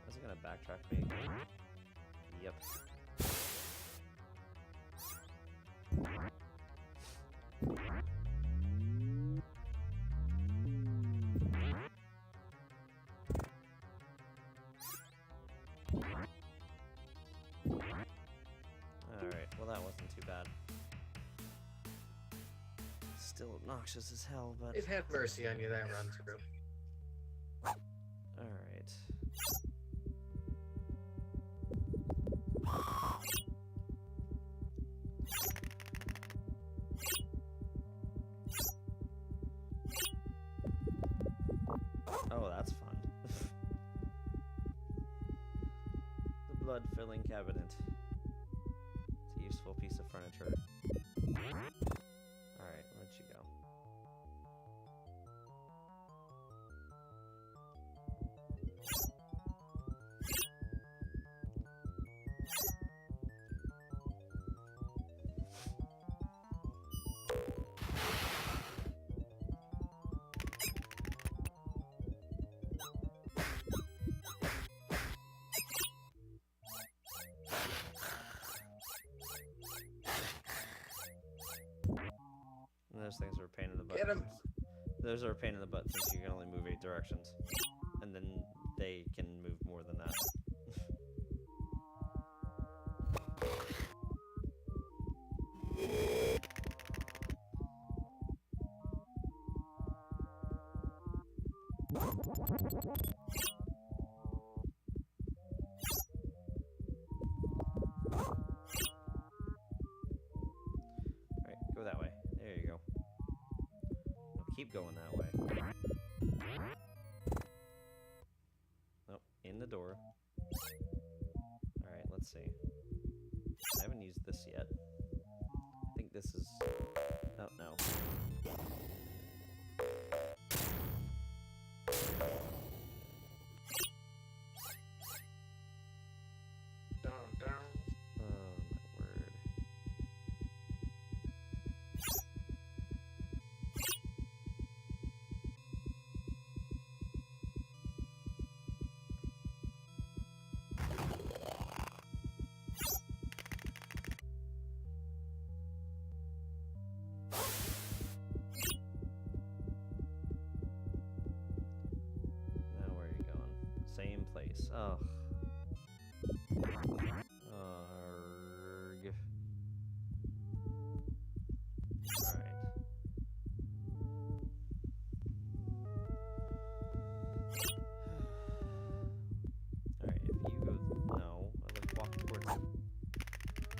Speaker 2: Is it gonna backtrack me again? Yep. Alright, well that wasn't too bad. Still obnoxious as hell, but...
Speaker 3: They've had mercy on you that run through.
Speaker 2: Alright. Oh, that's fun. The blood-filling cabinet. It's a useful piece of furniture. Alright, where'd she go? And those things are a pain in the butt.
Speaker 3: Get 'em.
Speaker 2: Those are a pain in the butt since you can only move 8 directions. And then they can move more than that. Alright, go that way. There you go. No, keep going that way. Nope, in the door. Alright, let's see. I haven't used this yet. I think this is... Oh, no.
Speaker 3: Down, down.
Speaker 2: Oh, my word. twice. Oh. Arrgh. Alright. Alright, if you go... No. Like, walk towards it. Oh,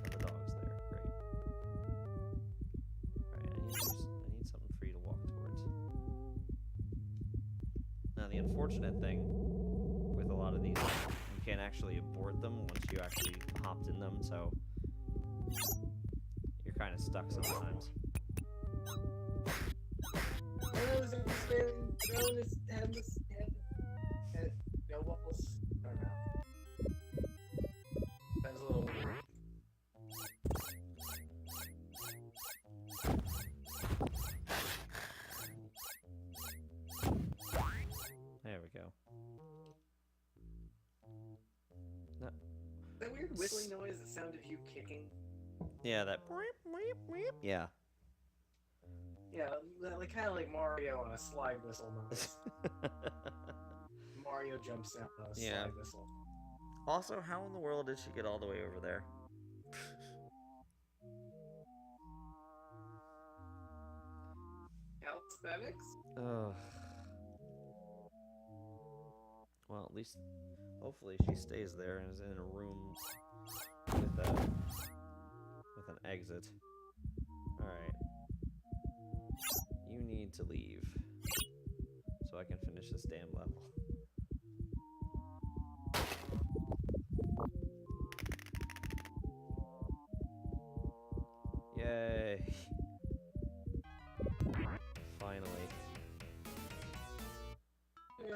Speaker 2: the dog's there. Great. Alright, I need something for you to walk towards. Now, the unfortunate thing with a lot of these, you can't actually abort them once you actually hopped in them, so you're kind of stuck sometimes.
Speaker 3: No waffles. I don't know. That's a little weird.
Speaker 2: There we go. No.
Speaker 3: That weird whistling noise that sounded you kicking.
Speaker 2: Yeah, that. Yeah.
Speaker 3: Yeah, like kind of like Mario on a slide whistle noise. Mario jumps down on a
Speaker 2: Yeah.
Speaker 3: slide whistle.
Speaker 2: Also, how in the world did she get all the way over there?
Speaker 3: Calisthenics?
Speaker 2: Ugh. Well, at least, hopefully, she stays there and is in a room with an exit. All right. You need to leave so I can finish this damn level. Yay! Finally. Yay!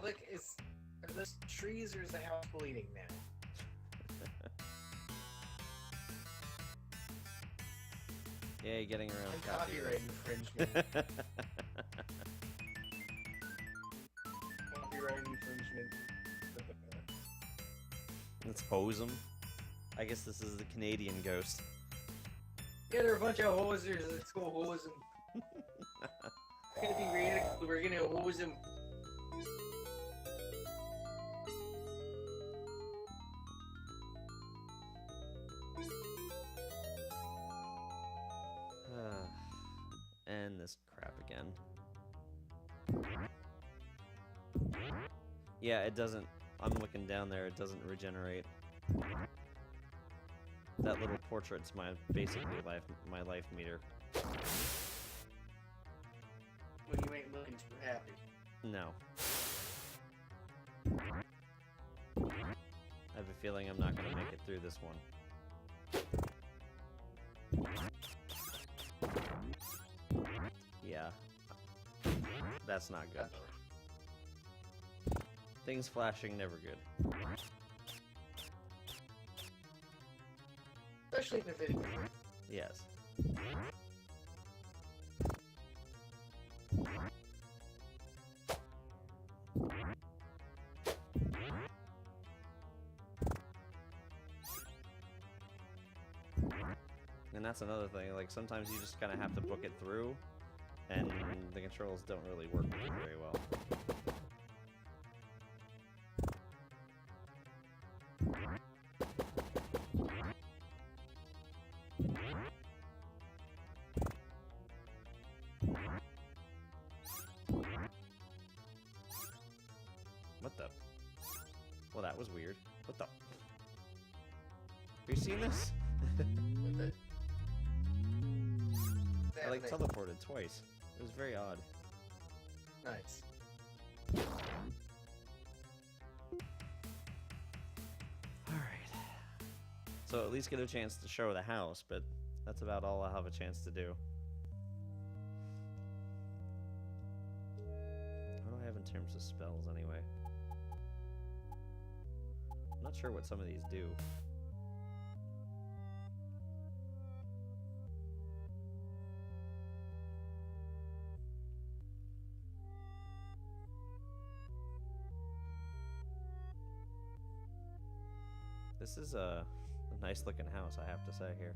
Speaker 3: Like, are those trees or is the house bleeding now?
Speaker 2: Yay, getting around
Speaker 3: And copyright infringement. Copyright infringement.
Speaker 2: Let's hose them. I guess this is the Canadian ghost.
Speaker 3: Yeah, they're a bunch of hosers. Let's go hose them. It's gonna be radical. We're gonna hose them.
Speaker 2: And this crap again. Yeah, it doesn't. I'm looking down there. It doesn't regenerate. That little portrait's basically my life meter.
Speaker 3: When you ain't looking too happy.
Speaker 2: No. I have a feeling I'm not gonna make it through this one. Yeah. That's not good. Things flashing, never good.
Speaker 3: Especially in the video.
Speaker 2: Yes. And that's another thing, like sometimes you just kind of have to book it through, and the controls don't really work with it very well. What the? Well, that was weird. What the? Have you seen this?
Speaker 3: With it.
Speaker 2: I like teleported twice. It was very odd.
Speaker 3: Nice.
Speaker 2: Alright. So at least get a chance to show the house, but that's about all I'll have a chance to do. What do I have in terms of spells anyway? I'm not sure what some of these do. This is a nice looking house, I have to say here.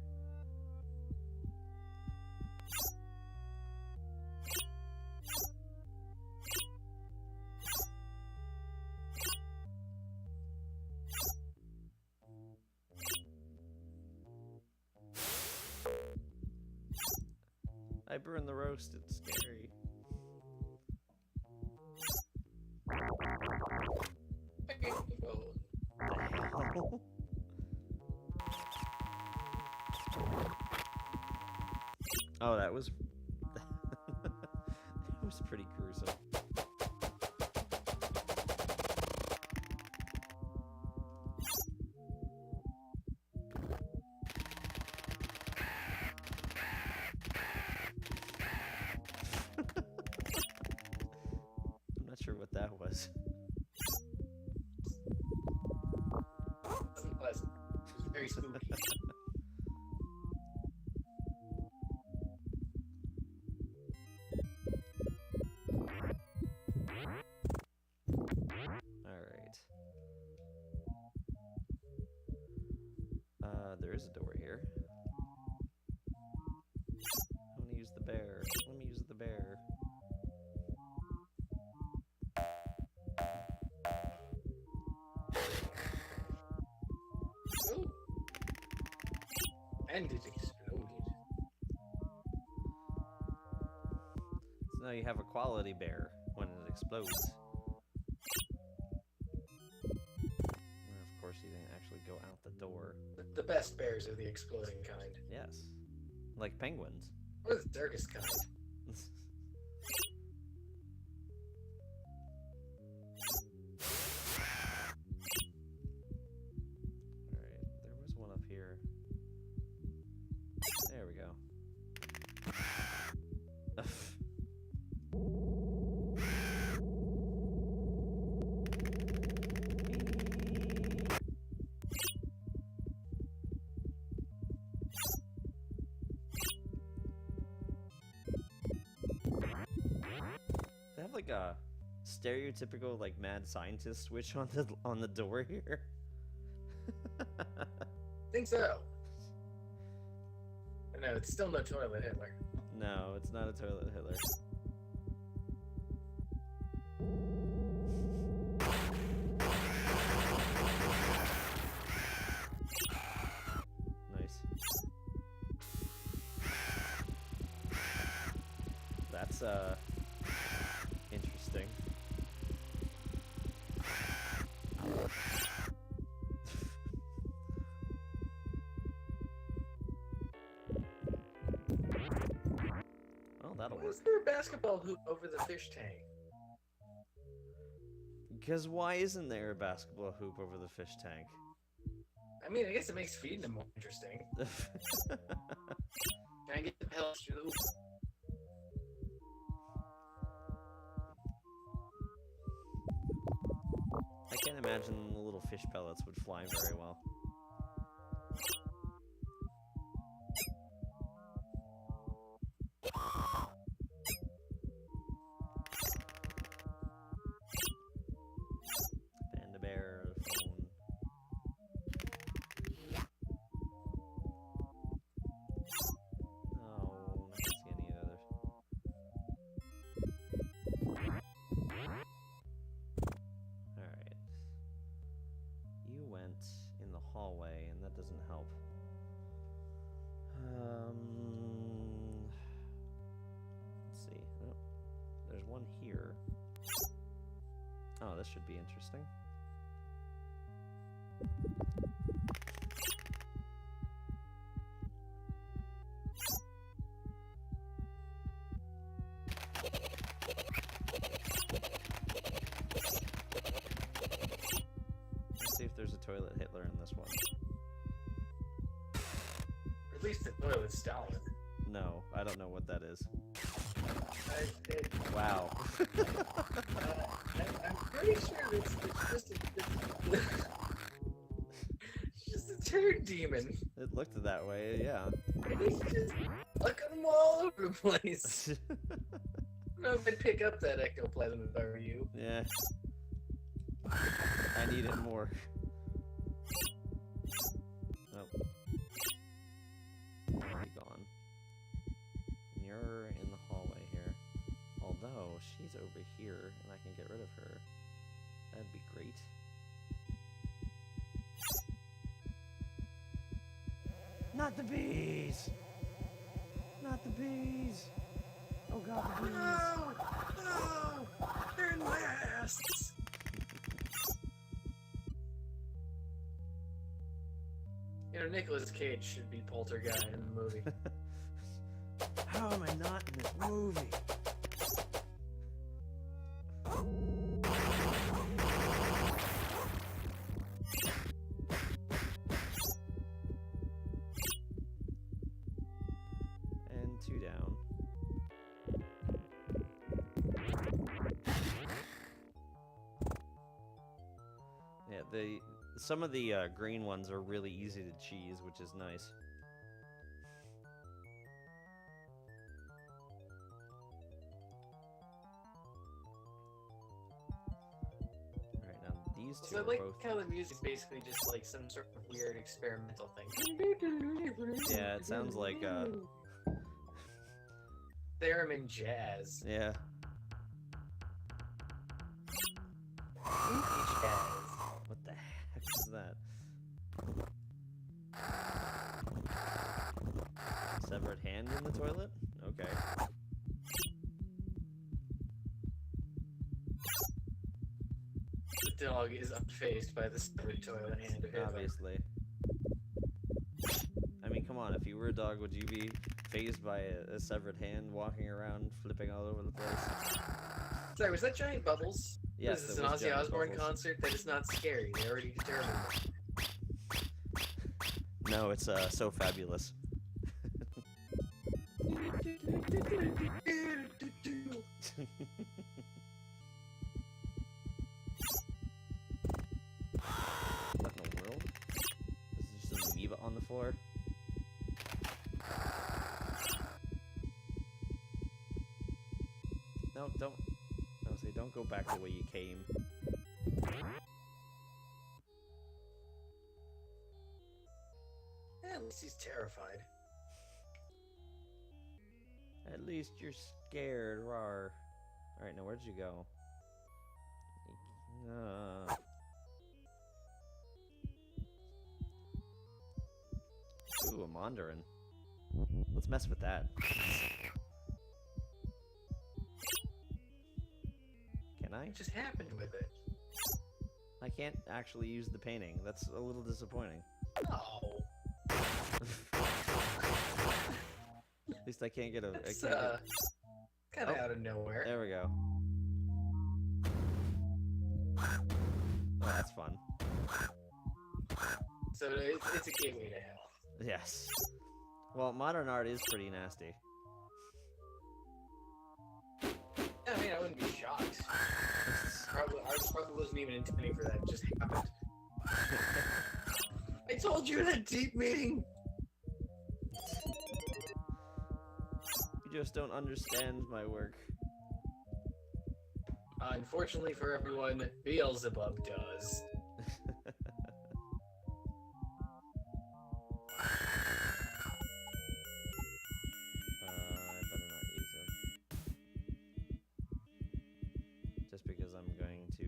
Speaker 2: I burn the roast, it's scary. Oh, that was that was pretty gruesome. I'm not sure what that was.
Speaker 3: Wasn't pleasant. It was very spooky.
Speaker 2: Alright. There is a door here. I want to use the bear. Let me use the bear.
Speaker 3: Oh. And it exploded.
Speaker 2: So now you have a quality bear when it explodes. And of course, you didn't actually go out the door.
Speaker 3: The best bears are the exploding kind.
Speaker 2: Yes. Like penguins.
Speaker 3: Or the darkest kind.
Speaker 2: Alright, there was one up here. There we go. They have like a stereotypical like mad scientist switch on the door here.
Speaker 3: Think so. No, it's still no toilet Hitler.
Speaker 2: No, it's not a toilet Hitler. Nice. That's interesting. Well, that'll
Speaker 3: Why
Speaker 2: work.
Speaker 3: is there a basketball hoop over the fish tank?
Speaker 2: Because why isn't there a basketball hoop over the fish tank?
Speaker 3: I mean, I guess it makes feeding them more interesting. Can I get the pellets through the hoop?
Speaker 2: I can't imagine the little fish pellets would fly very well. Panda bear, phone. Oh, I can't see any others. Alright. You went in the hallway, and that doesn't help. Let's see. Oh, there's one here. Oh, this should be interesting. Let's see if there's a toilet Hitler in this one.
Speaker 3: Or at least the toilet's Stalin.
Speaker 2: No, I don't know what that is.
Speaker 3: I,
Speaker 2: Wow.
Speaker 3: I'm pretty sure it's just it's just a turd demon.
Speaker 2: It looked that way, yeah.
Speaker 3: And he's just fucking them all over the place. I don't know if I'd pick up that ectoplasm if I were you.
Speaker 2: Yeah. I need it more. you're in the hallway here. Although, she's over here, and I can get rid of her. That'd be great. Not the bees! Not the bees! Oh god, the bees!
Speaker 3: No! No! They're nests! You know, Nicolas Cage should be Polterguy in the movie.
Speaker 2: How am I not in this movie? And 2 down. Yeah, some of the green ones are really easy to cheese, which is nice. Alright, now these two
Speaker 3: So I
Speaker 2: are
Speaker 3: like
Speaker 2: both...
Speaker 3: how the music's basically just like some sort of weird experimental thing.
Speaker 2: Yeah, it sounds like,
Speaker 3: theremin jazz.
Speaker 2: yeah.
Speaker 3: Jazz.
Speaker 2: What the heck is that? Severed hand in the toilet? Okay.
Speaker 3: The dog is unfazed by the severed toilet hand of Hitler.
Speaker 2: Obviously. I mean, come on, if you were a dog, would you be fazed by a severed hand walking around, flipping all over the place?
Speaker 3: Sorry, was that Giant Bubbles?
Speaker 2: Yes,
Speaker 3: This is
Speaker 2: it
Speaker 3: an
Speaker 2: was
Speaker 3: Ozzy
Speaker 2: Giant
Speaker 3: Osbourne
Speaker 2: Bubbles.
Speaker 3: concert that is not scary. They already determined it.
Speaker 2: No, it's so fabulous. What in the world? Is there just an amoeba on the floor? No, don't. No, say don't go back the way you came.
Speaker 3: At least he's terrified.
Speaker 2: At least you're scared, rawr. Alright, now where'd you go? Ooh, a Mandarin. Let's mess with that. Can I?
Speaker 3: What just happened with it?
Speaker 2: I can't actually use the painting. That's a little disappointing.
Speaker 3: Oh.
Speaker 2: At least I can't get a...
Speaker 3: That's,
Speaker 2: I can't
Speaker 3: kind of
Speaker 2: Oh.
Speaker 3: out of nowhere.
Speaker 2: There we go. Oh, that's fun.
Speaker 3: So it's a gateway to hell.
Speaker 2: Yes. Well, modern art is pretty nasty.
Speaker 3: Yeah, I mean, I wouldn't be shocked. I probably wasn't even intending for that. It just happened. I told you in a deep meeting.
Speaker 2: You just don't understand my work.
Speaker 3: Unfortunately for everyone, Beelzebub does.
Speaker 2: I better not use it. Just because I'm going to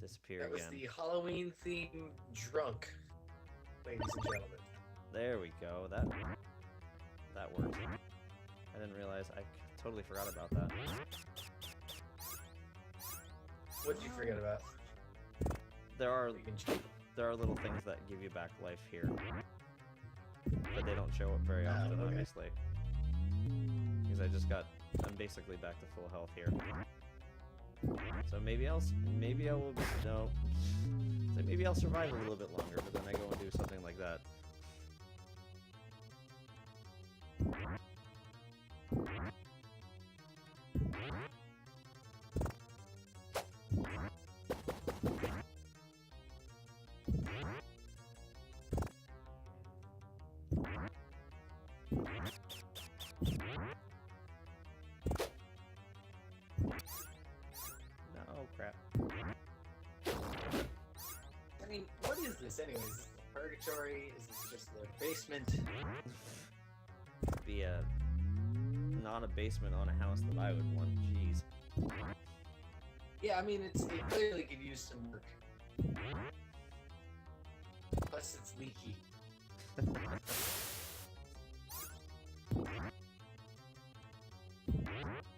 Speaker 2: disappear
Speaker 3: That was
Speaker 2: again.
Speaker 3: the Halloween themed drunk, ladies and gentlemen.
Speaker 2: There we go. That worked. I didn't realize. I totally forgot about that.
Speaker 3: What did you forget about?
Speaker 2: There are
Speaker 3: You can check.
Speaker 2: little things that give you back life here, but they don't show up very often,
Speaker 3: okay.
Speaker 2: obviously. Because I'm basically back to full health here. So maybe I will. No. So maybe I'll survive a little bit longer, but then I go and do something like that. No, crap.
Speaker 3: I mean, what is this anyways? Is this purgatory? Is this just the basement?
Speaker 2: Be a not a basement on a house that I would want. Jeez.
Speaker 3: Yeah, I mean, it clearly could use some work. Plus, it's leaky.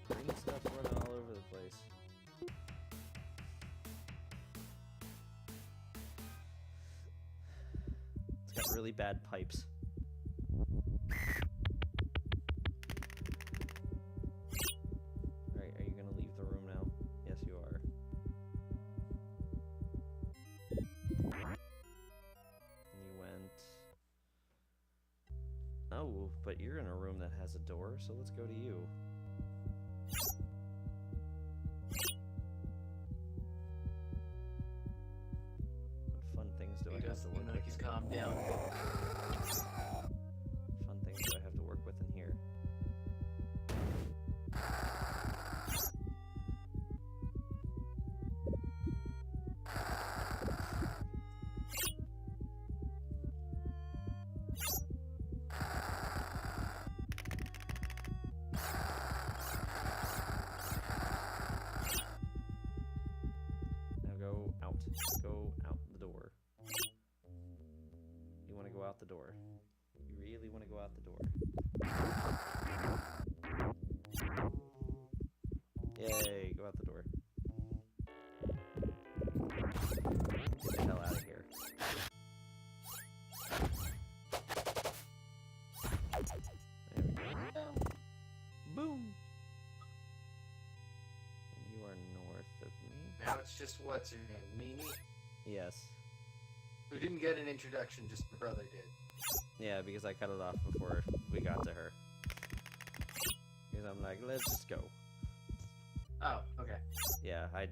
Speaker 2: Green stuff running all over the place. It's got really bad pipes. Alright, are you gonna leave the room now? Yes, you are. And you went... Oh, but you're in a room that has a door, so let's go to you. What fun things do I have to work
Speaker 3: Like he's
Speaker 2: with?
Speaker 3: calmed down.
Speaker 2: Fun things do I have to work with in here? Now go out. Go out the door. You want to go out the door. You really want to go out the door. Yay, go out the door. Get the hell out of here. There we go. Boom! And you are north of me.
Speaker 3: Now it's just what's her name? Mimi?
Speaker 2: Yes.
Speaker 3: Who didn't get an introduction, just her brother did.
Speaker 2: Yeah, because I cut it off before we got to her. Because I'm like, let's just go.
Speaker 3: Oh, okay.
Speaker 2: Yeah, I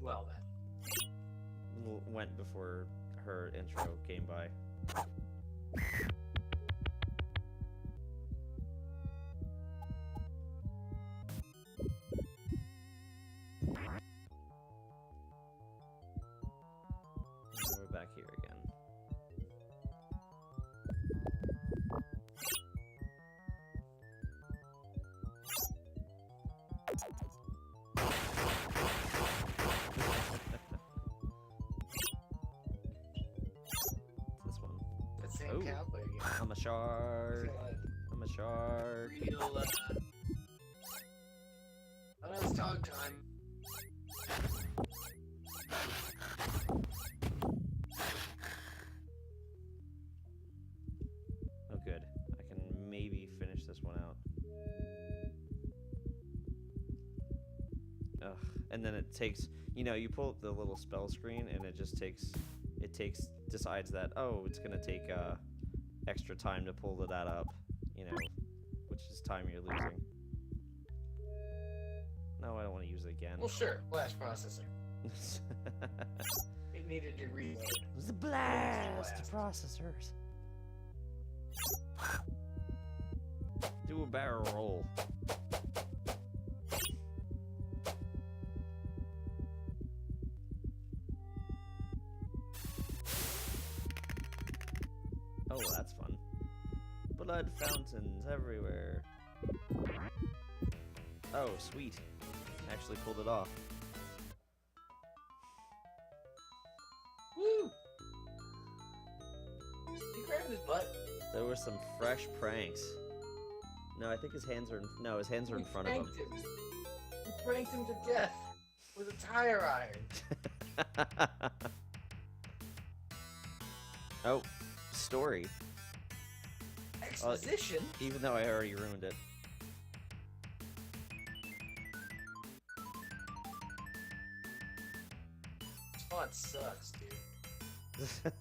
Speaker 3: Well then.
Speaker 2: went before her intro came by. And we're back here again. This one.
Speaker 3: That same
Speaker 2: Oh.
Speaker 3: cowboy again.
Speaker 2: I'm a shark. I'm a shark.
Speaker 3: Real, oh, no, it's dog time.
Speaker 2: Oh, good. I can maybe finish this one out. Ugh. And then it takes, you know, you pull up the little spell screen and it just decides that, oh, it's gonna take extra time to pull that up, you know, which is time you're losing. No, I don't want to use it again.
Speaker 3: Well, sure. Flash processor. It needed to reload.
Speaker 2: It was a blast! Processors. Do a barrel roll. Oh, that's fun. Blood fountains everywhere. Oh, sweet. Actually pulled it off.
Speaker 3: Woo! He grabbed his butt.
Speaker 2: There were some fresh pranks. No, I think his hands are in front of him.
Speaker 3: We pranked him to death with a tire iron.
Speaker 2: Oh, story.
Speaker 3: Exposition?
Speaker 2: Even though I already ruined it.
Speaker 3: This font sucks, dude.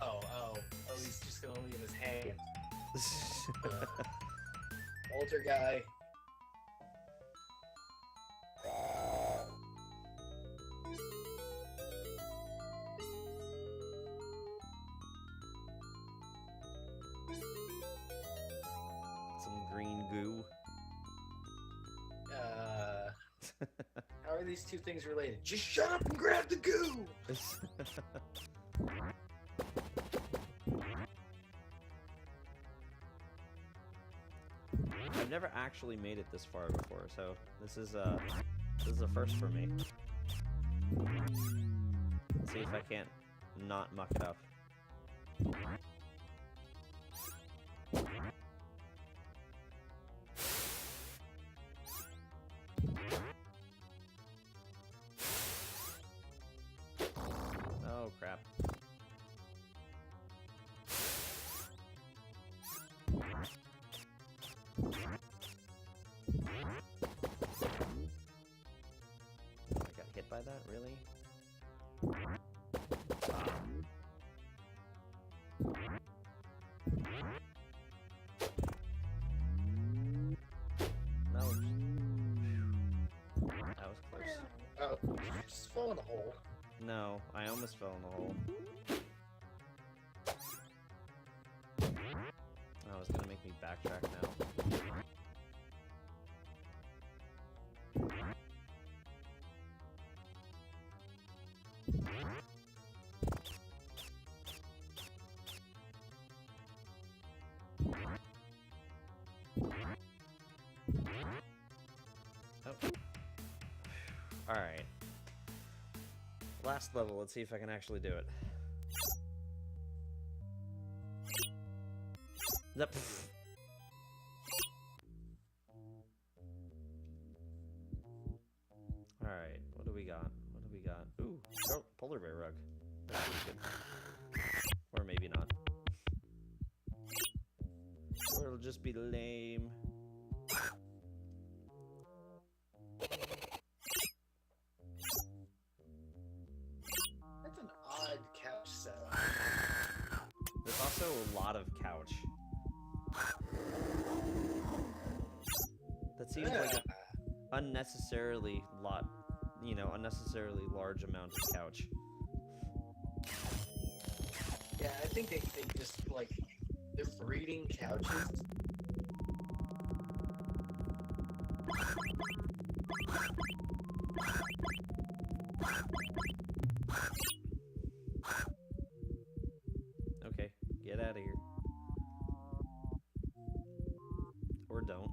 Speaker 3: Oh, he's just gonna leave his hand. Polterguy.
Speaker 2: Some green goo.
Speaker 3: How are these two things related? Just shut up and grab the goo!
Speaker 2: never actually made it this far before, so this is a first for me. Let's see if I can't not muck it up. Oh crap. I got hit by that, really? That was close.
Speaker 3: Oh, you just fall in the hole.
Speaker 2: No, I almost fell in the hole. Oh, it's gonna make me backtrack now. Oh. Alright. Last level, let's see if I can actually do it. Yep. Alright, what do we got? What do we got? Ooh, oh, polar bear rug. That's pretty good. Or maybe not. Or it'll just be lame.
Speaker 3: That's an odd couch setup.
Speaker 2: There's also a lot of couch. That seems like an unnecessarily unnecessarily large amount of couch.
Speaker 3: Yeah, I think they just, like, they're breeding couches.
Speaker 2: Okay, get out of here. Or don't.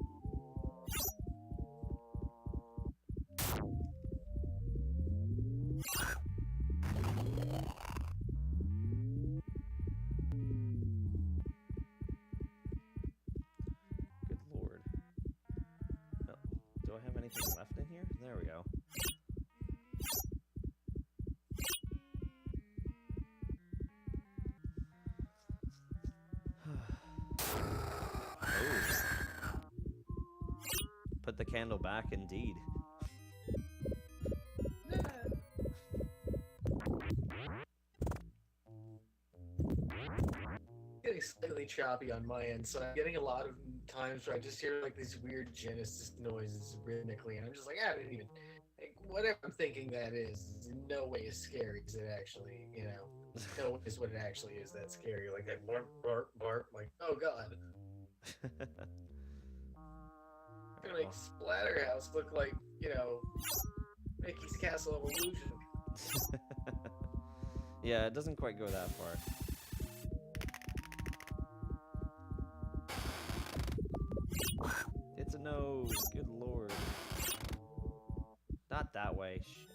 Speaker 2: Good lord. Oh, do I have anything left in here? There we go. Put the candle back, indeed.
Speaker 3: Getting slightly choppy on my end, so I'm getting a lot of times where I just hear like these weird Genesis noises rhythmically, and I'm just like, I don't even, like, whatever I'm thinking that is in no way as scary as it actually, no way is what it actually is that scary. Like that bark, bark, bark, like, oh god. I'm gonna make Splatterhouse look like, Mickey's Castle of Illusion.
Speaker 2: Yeah, it doesn't quite go that far. It's a nose. Good lord. Not that way. Shit.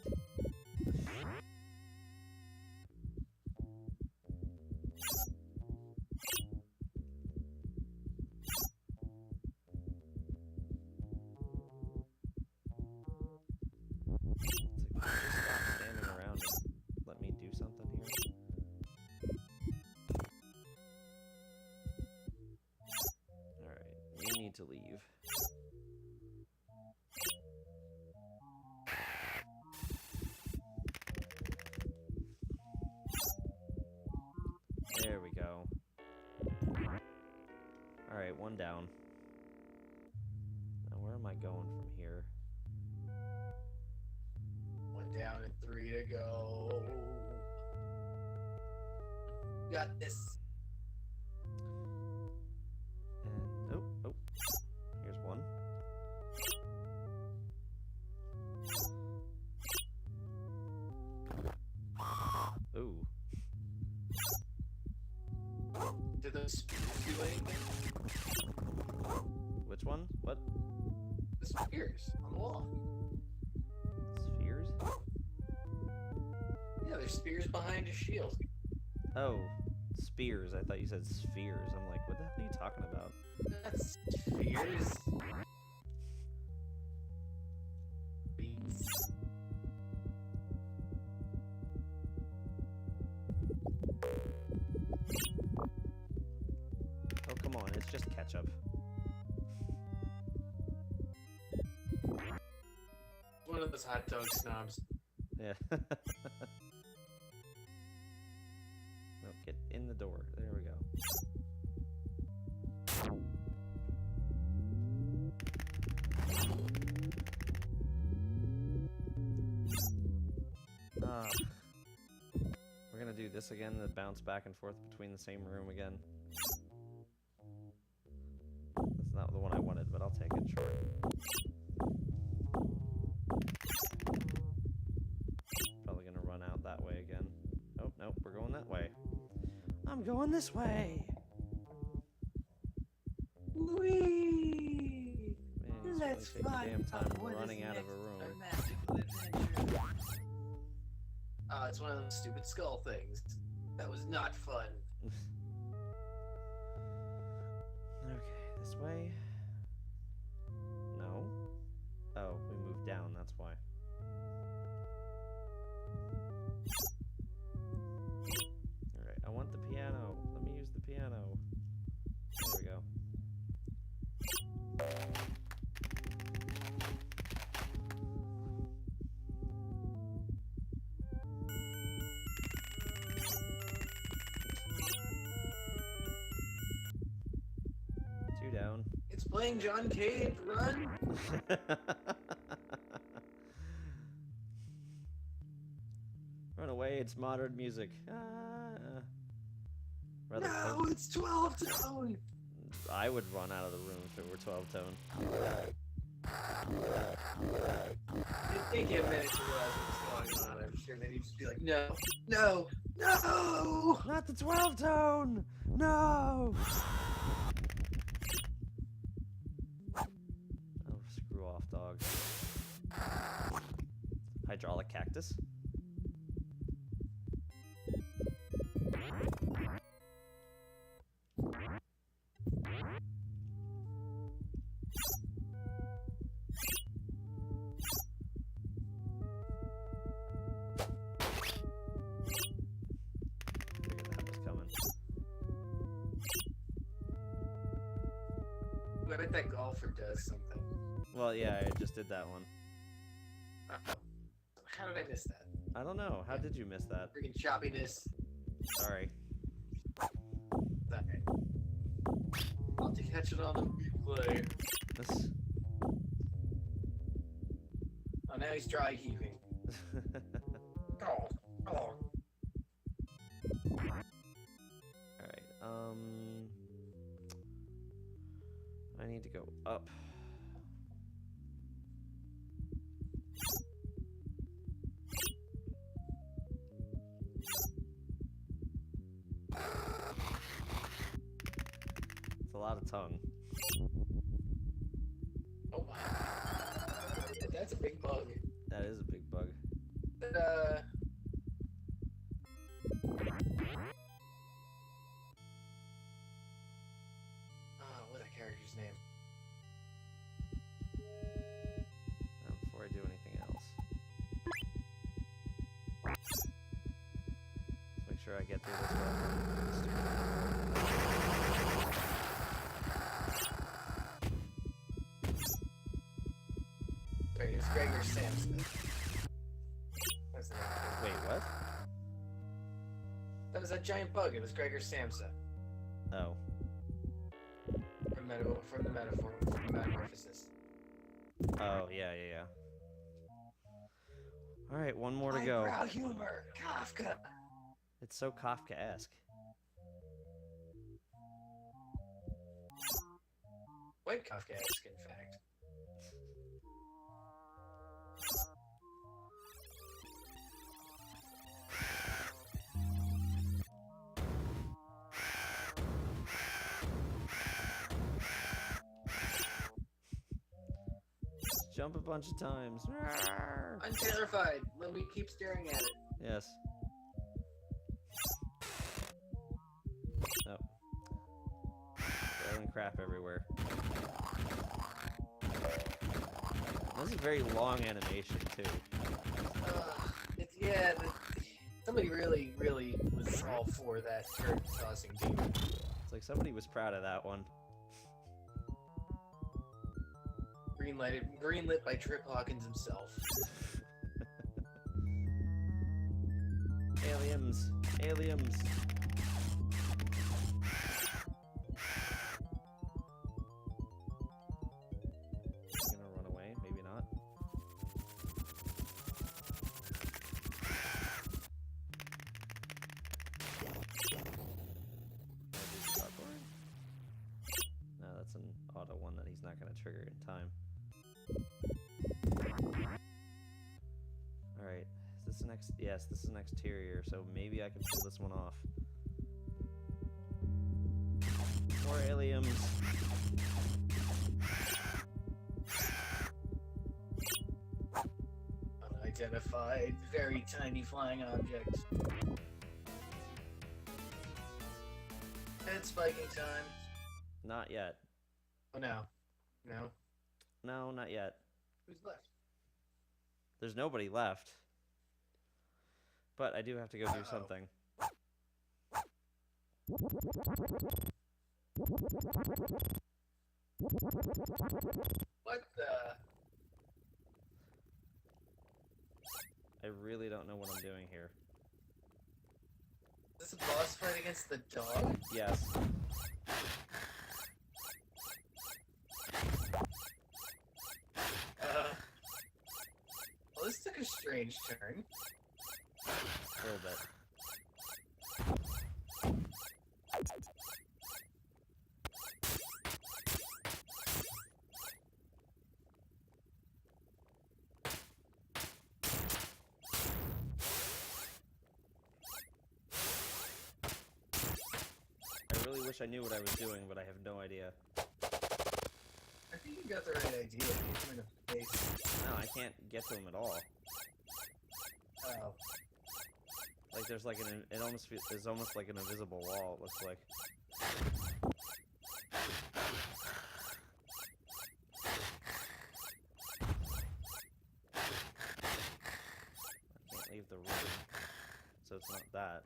Speaker 2: Just stop standing around and let me do something here. Alright, you need to leave. There we go. Alright, one down. Now where am I going from here?
Speaker 3: One down and 3 to go. Got this.
Speaker 2: And oh, here's one. Ooh.
Speaker 3: Did those do anything?
Speaker 2: Which one? What?
Speaker 3: The spheres on the wall.
Speaker 2: Spheres?
Speaker 3: Yeah, there's spears behind his shield.
Speaker 2: Oh, spears. I thought you said spheres. I'm like, what the hell are you talking about?
Speaker 3: That's spheres. Beans.
Speaker 2: Oh, come on. It's just ketchup.
Speaker 3: One of those hot dog snobs.
Speaker 2: Yeah. No, get in the door. There we go. Ah. We're gonna do this again, the bounce back and forth between the same room again. That's not the one I wanted, but I'll take it, sure. Probably gonna run out that way again. Oh, nope, we're going that way. I'm going this way!
Speaker 3: Whee!
Speaker 2: Man, you
Speaker 3: Let's
Speaker 2: take your
Speaker 3: find
Speaker 2: damn time
Speaker 3: out what is
Speaker 2: running out of
Speaker 3: next
Speaker 2: a room.
Speaker 3: on our magical adventure. It's one of those stupid skull things. That was not fun.
Speaker 2: Okay, this way. No. Oh, we moved down, that's why. Alright, I want the piano. Let me use the piano. There we go. Two down.
Speaker 3: It's playing John Cage. Run!
Speaker 2: Run away, it's modern music. Rather
Speaker 3: No, it's 12 tone.
Speaker 2: I would run out of the room if it were 12 tone.
Speaker 3: It'd take you a minute to realize what's going on. I'm sure then you'd just be like, no, no, no!
Speaker 2: Not the 12 tone! No! Oh, screw off, dog. Hydraulic cactus? Figured that was coming.
Speaker 3: I bet that golfer does something.
Speaker 2: Well, yeah, I just did that one.
Speaker 3: Uh-oh. How did I miss that?
Speaker 2: I don't know. How did you miss that?
Speaker 3: Freaking choppiness.
Speaker 2: Sorry.
Speaker 3: Alright. I'll have to catch it on the replay.
Speaker 2: This.
Speaker 3: Oh, now he's dry heaving. Oh, oh.
Speaker 2: Alright, I need to go up. It's a lot of tongue.
Speaker 3: Oh my. That's a big bug.
Speaker 2: That is a big bug.
Speaker 3: What's that character's name?
Speaker 2: Before I do anything else. Let's make sure I get through this one.
Speaker 3: Wait, it's Gregor Samson. That's the name.
Speaker 2: Wait, what?
Speaker 3: That was that giant bug. It was Gregor Samsa.
Speaker 2: Oh.
Speaker 3: From the Metamorphosis.
Speaker 2: Oh, yeah. Alright, one more to go.
Speaker 3: Highbrow humor, Kafka.
Speaker 2: It's so Kafka-esque.
Speaker 3: Quite Kafkaesque, in fact.
Speaker 2: Jump a bunch of times.
Speaker 3: I'm terrified. Let me keep staring at it.
Speaker 2: Yes. Oh. Throwing crap everywhere. This is a very long animation, too.
Speaker 3: Somebody really was all for that curtain tossing game.
Speaker 2: It's like somebody was proud of that one.
Speaker 3: Greenlit by Trip Hawkins himself.
Speaker 2: Aliens! Aliens! Gonna run away? Maybe not. No, that's an auto one that he's not gonna trigger in time. Alright, is this the next? Yes, this is an exterior, so maybe I can pull this one off. More aliens.
Speaker 3: Unidentified, very tiny flying object. Head spiking time.
Speaker 2: Not yet.
Speaker 3: Oh no. No.
Speaker 2: No, not yet.
Speaker 3: Who's left?
Speaker 2: There's nobody left. But I do have to go do something.
Speaker 3: What the?
Speaker 2: I really don't know what I'm doing here.
Speaker 3: Is this a boss fight against the dog?
Speaker 2: Yes.
Speaker 3: Well, this took a strange turn.
Speaker 2: A little bit. I really wish I knew what I was doing, but I have no idea.
Speaker 3: I think you got the right idea. Hit him in the face.
Speaker 2: No, I can't get to him at all.
Speaker 3: Oh.
Speaker 2: Like there's like it almost is almost like an invisible wall. It looks like. I can't leave the room, so it's not that.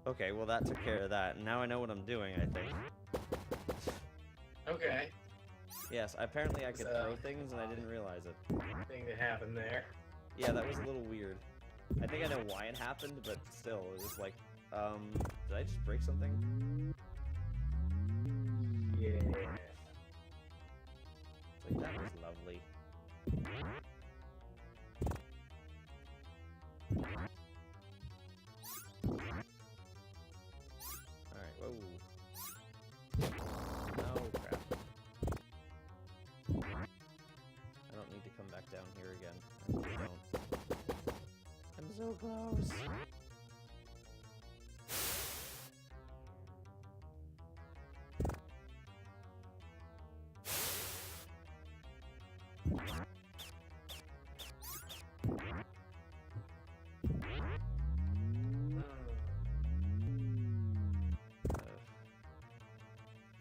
Speaker 2: Okay, well that took care of that. Now I know what I'm doing, I think.
Speaker 3: Okay.
Speaker 2: Yes, apparently I could throw things and I didn't realize it.
Speaker 3: Thing that happened there.
Speaker 2: Yeah, that was a little weird. I think I know why it happened, but still, it was like, did I just break something?
Speaker 3: Yeah.
Speaker 2: Like, that was lovely. Alright, whoa. Oh, crap. I don't need to come back down here again. I really don't. I'm so close.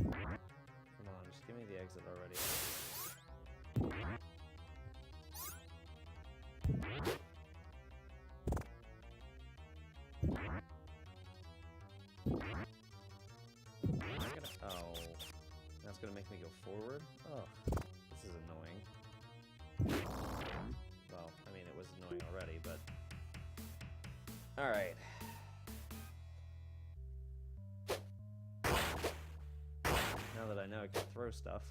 Speaker 2: Come on, just give me the exit already. Oh, that's gonna make me go forward? Oh, this is annoying. Well, I mean, it was annoying already, but... Alright. Now that I know I can throw stuff.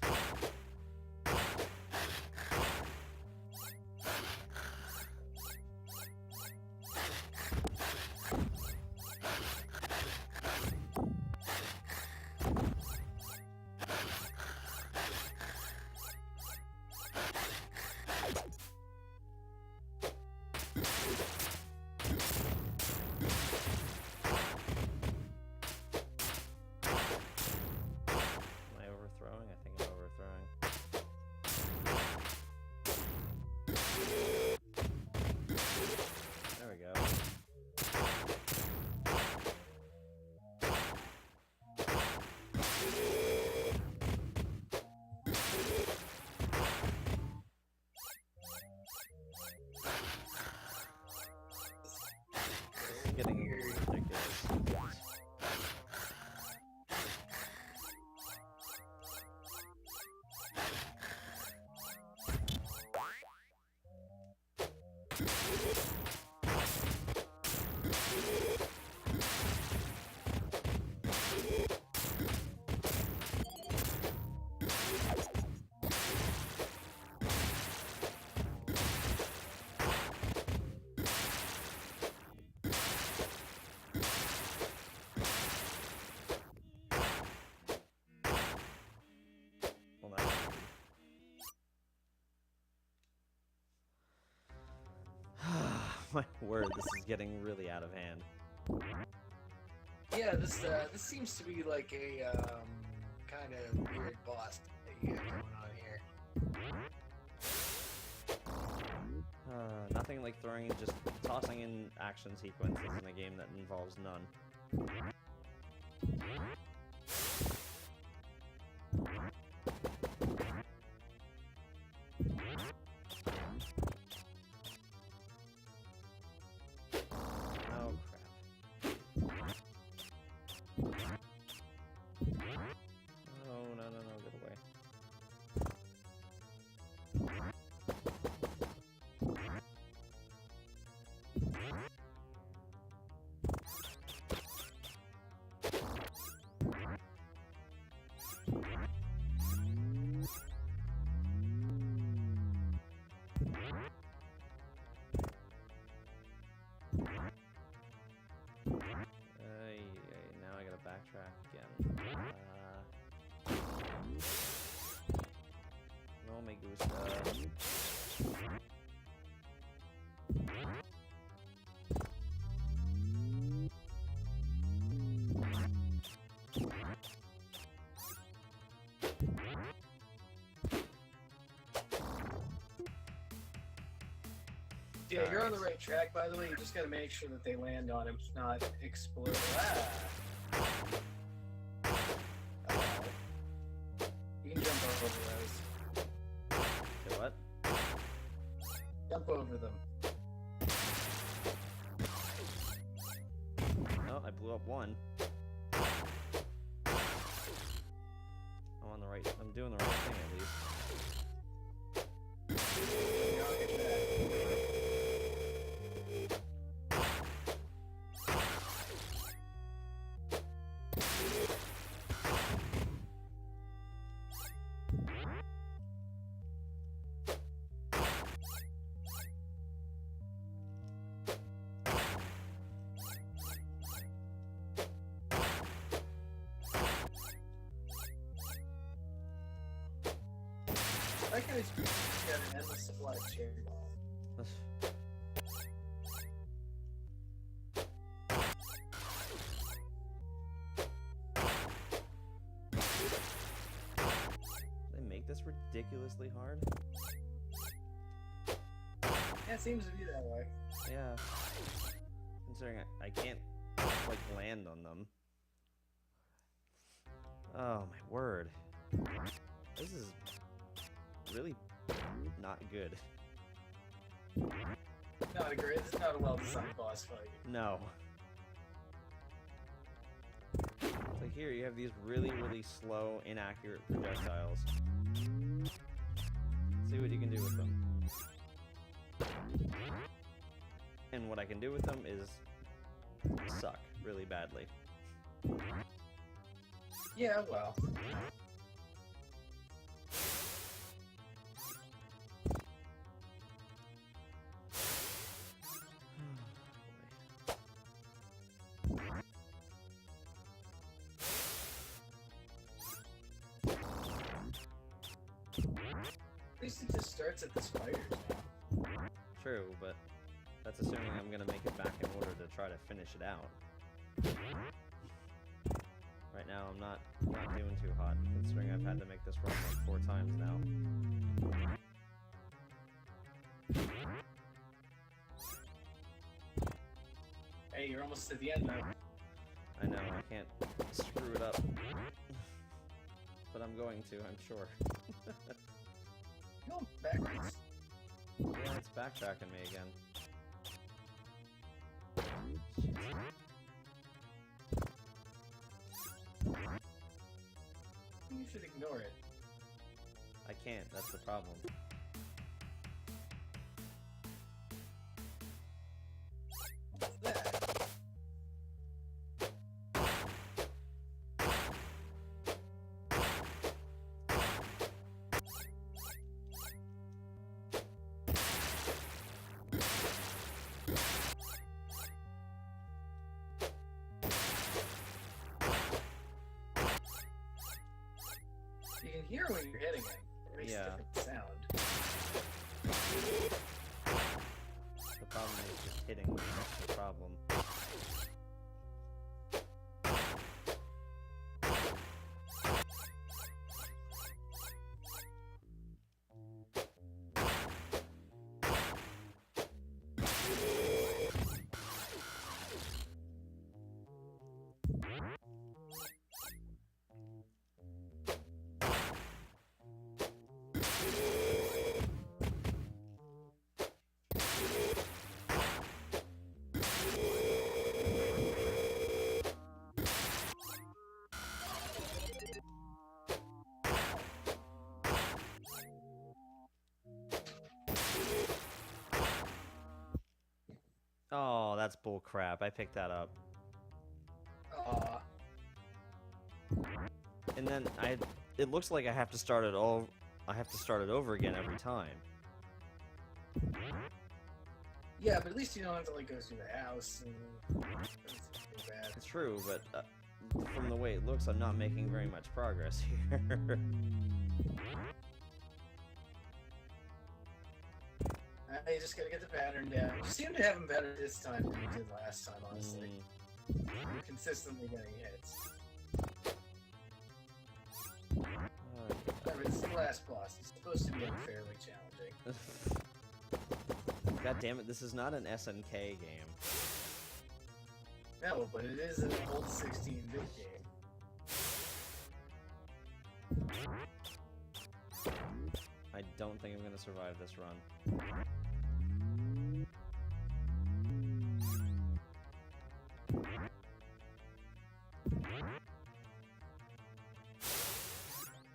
Speaker 2: my word, this is getting really out of hand.
Speaker 3: Yeah, this seems to be like a kind of weird boss that you got going on here.
Speaker 2: Nothing like just tossing in action sequences in a game that involves none. Oh crap. Oh no, get away. Now I gotta backtrack again. No me gusta.
Speaker 3: Yeah, you're on the right track, by the way. You just gotta make sure that they land on him, not explode. You can jump over those.
Speaker 2: Say what?
Speaker 3: Jump over them.
Speaker 2: Oh, I blew up one. I'm doing the right thing at least.
Speaker 3: I can expect to get an endless supply of cherry bomb.
Speaker 2: They make this ridiculously hard?
Speaker 3: Yeah, it seems to be that way.
Speaker 2: Yeah. Considering I can't, like, land on them. Oh, my word. This is really not good.
Speaker 3: Not a great, it's not a well-designed boss fight.
Speaker 2: No. It's like here, you have these really, really slow, inaccurate projectiles. See what you can do with them. And what I can do with them is suck really badly.
Speaker 3: Yeah, well. At least it just starts at the spiders now.
Speaker 2: True, but that's assuming I'm gonna make it back in order to try to finish it out. Right now, I'm not doing too hot, considering I've had to make this run like 4 times now.
Speaker 3: Hey, you're almost to the end now.
Speaker 2: I know, I can't screw it up. But I'm going to, I'm sure.
Speaker 3: Going backwards.
Speaker 2: Yeah, it's backtracking me again.
Speaker 3: You should ignore it.
Speaker 2: I can't, that's the problem.
Speaker 3: What's that? You can hear when you're hitting it. It makes a different sound.
Speaker 2: The problem is just hitting me. That's the problem. Oh, that's bull crap. I picked that up.
Speaker 3: Aw.
Speaker 2: And then it looks like I have to start it all. I have to start it over again every time.
Speaker 3: Yeah, but at least you don't have to like go through the house and that's bad.
Speaker 2: It's true, but from the way it looks, I'm not making very much progress here.
Speaker 3: You just gotta get the pattern down. You seem to have them better this time than you did last time, honestly. You're consistently getting hits. Remember, it's the last boss. It's supposed to be unfairly challenging.
Speaker 2: God damn it, this is not an SNK game.
Speaker 3: No, but it is an old 16-bit game.
Speaker 2: I don't think I'm gonna survive this run.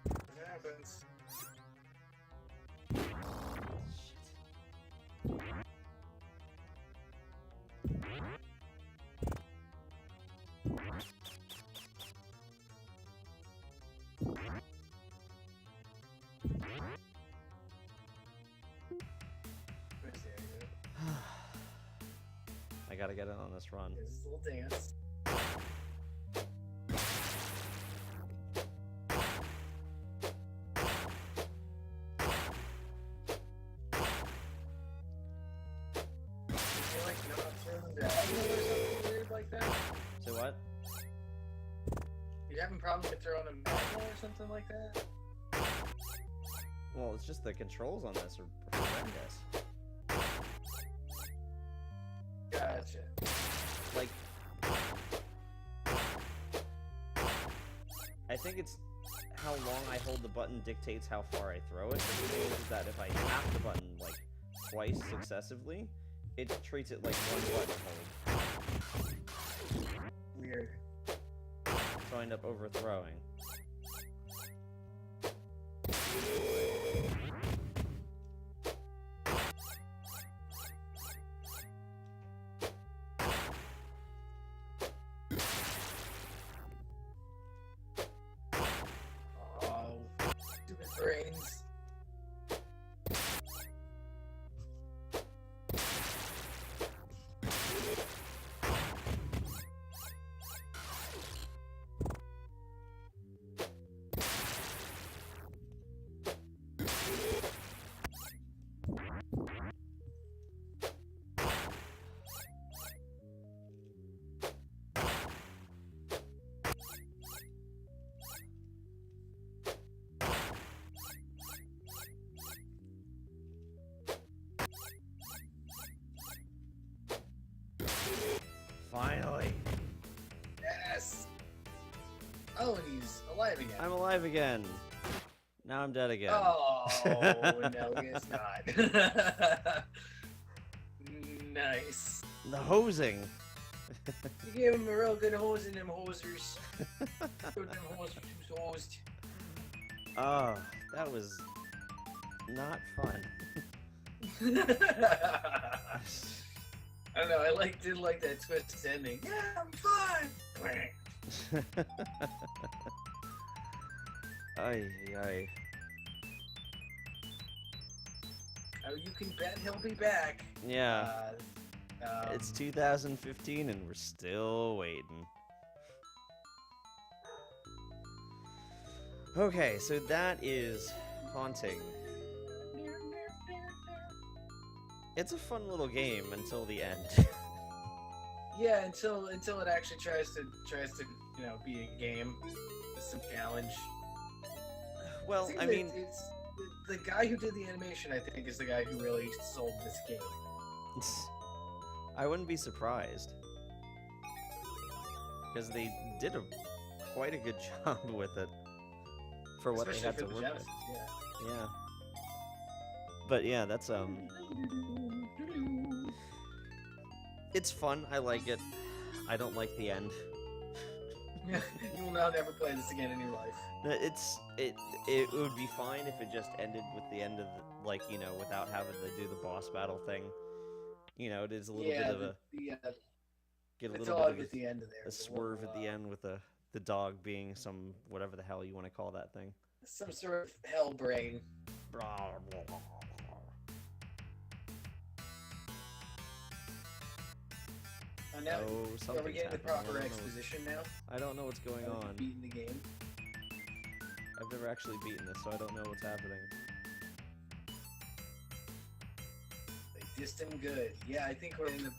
Speaker 3: It happens. Where's the exit?
Speaker 2: I gotta get in on this run.
Speaker 3: Here's this little dance. You're like not throwing down or something weird like that?
Speaker 2: Say what?
Speaker 3: You having problems with throwing a magma or something like that?
Speaker 2: Well, it's just the controls on this are horrendous.
Speaker 3: Gotcha.
Speaker 2: Like, I think it's how long I hold the button dictates how far I throw it. The thing is that if I tap the button like twice successively, it treats it like one button hold.
Speaker 3: Weird.
Speaker 2: So I end up overthrowing.
Speaker 3: Oh, stupid brains.
Speaker 2: Finally!
Speaker 3: Yes! Oh, and he's alive again.
Speaker 2: I'm alive again! Now I'm dead again.
Speaker 3: Oh, no, he's not. Nice.
Speaker 2: The hosing!
Speaker 3: You gave him a real good hose in them hosers. Them hosers hosed.
Speaker 2: Oh, that was not fun.
Speaker 3: I don't know, did like that twist ending. Yeah, I'm fine!
Speaker 2: Ay, ay.
Speaker 3: Oh, you can bet he'll be back.
Speaker 2: Yeah.
Speaker 3: Um,
Speaker 2: It's 2015 and we're still waiting. Okay, so that is Haunting. It's a fun little game until the end.
Speaker 3: Yeah, until it actually tries to be a game with some challenge.
Speaker 2: Well, I mean,
Speaker 3: it's the guy who did the animation. I think is the guy who really sold this game.
Speaker 2: I wouldn't be surprised because they did quite a good job with it for what they had to work with. Yeah. But yeah, that's it's fun. I like it. I don't like the end.
Speaker 3: You will now never play this again in your life.
Speaker 2: It would be fine if it just ended with the end of without having to do the boss battle thing. It is a little bit of
Speaker 3: the dog at the end of there.
Speaker 2: A swerve at the end with the dog being some whatever the hell you want to call that thing.
Speaker 3: Some sort of hell brain. Now, are we getting the proper exposition now?
Speaker 2: I don't know what's going on.
Speaker 3: Beating the game.
Speaker 2: I've never actually beaten this, so I don't know what's happening.
Speaker 3: They dissed him good. Yeah, I think we're in the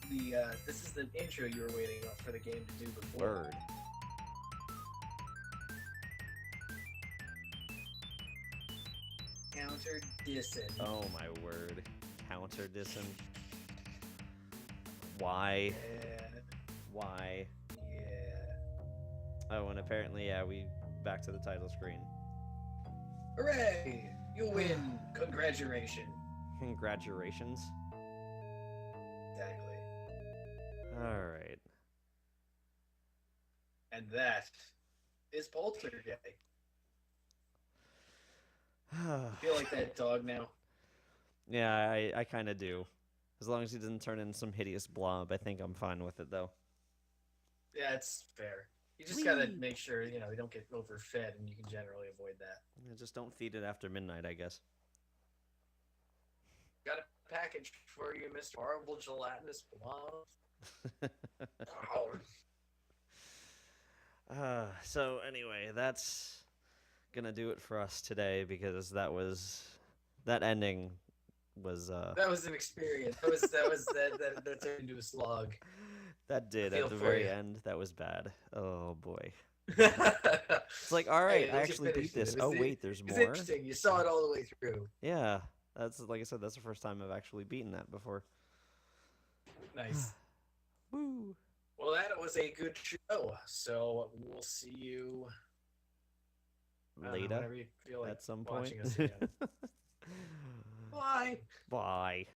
Speaker 3: this is the intro you were waiting for the game to do before.
Speaker 2: Word.
Speaker 3: Counter dissing.
Speaker 2: Oh my word. Counter dissing. Why?
Speaker 3: Yeah.
Speaker 2: Why?
Speaker 3: Yeah.
Speaker 2: Oh, and apparently, yeah, we back to the title screen.
Speaker 3: Hooray! You win! Congratulations.
Speaker 2: Congratulations.
Speaker 3: Exactly.
Speaker 2: Alright.
Speaker 3: And that is Polterguy. I feel like that dog now.
Speaker 2: Yeah, I kind of do. As long as he doesn't turn into some hideous blob, I think I'm fine with it, though.
Speaker 3: Yeah, it's fair. You just gotta make sure, you don't get overfed, and you can generally avoid that.
Speaker 2: Yeah, just don't feed it after midnight, I guess.
Speaker 3: Got a package for you, Mr. Horrible Gelatinous Blob.
Speaker 2: So anyway, that's gonna do it for us today because that ending was
Speaker 3: that was an experience. That turned into a slog.
Speaker 2: That did at the very end. That was bad. Oh boy. It's like, all right, I actually beat this. Oh wait, there's more.
Speaker 3: It's interesting. You saw it all the way through.
Speaker 2: Yeah, that's like I said. That's the first time I've actually beaten that before.
Speaker 3: Nice.
Speaker 2: Woo.
Speaker 3: Well, that was a good show. So we'll see you
Speaker 2: later.
Speaker 3: Whenever you feel like
Speaker 2: at some
Speaker 3: watching
Speaker 2: point.
Speaker 3: us again. Bye.
Speaker 2: Bye.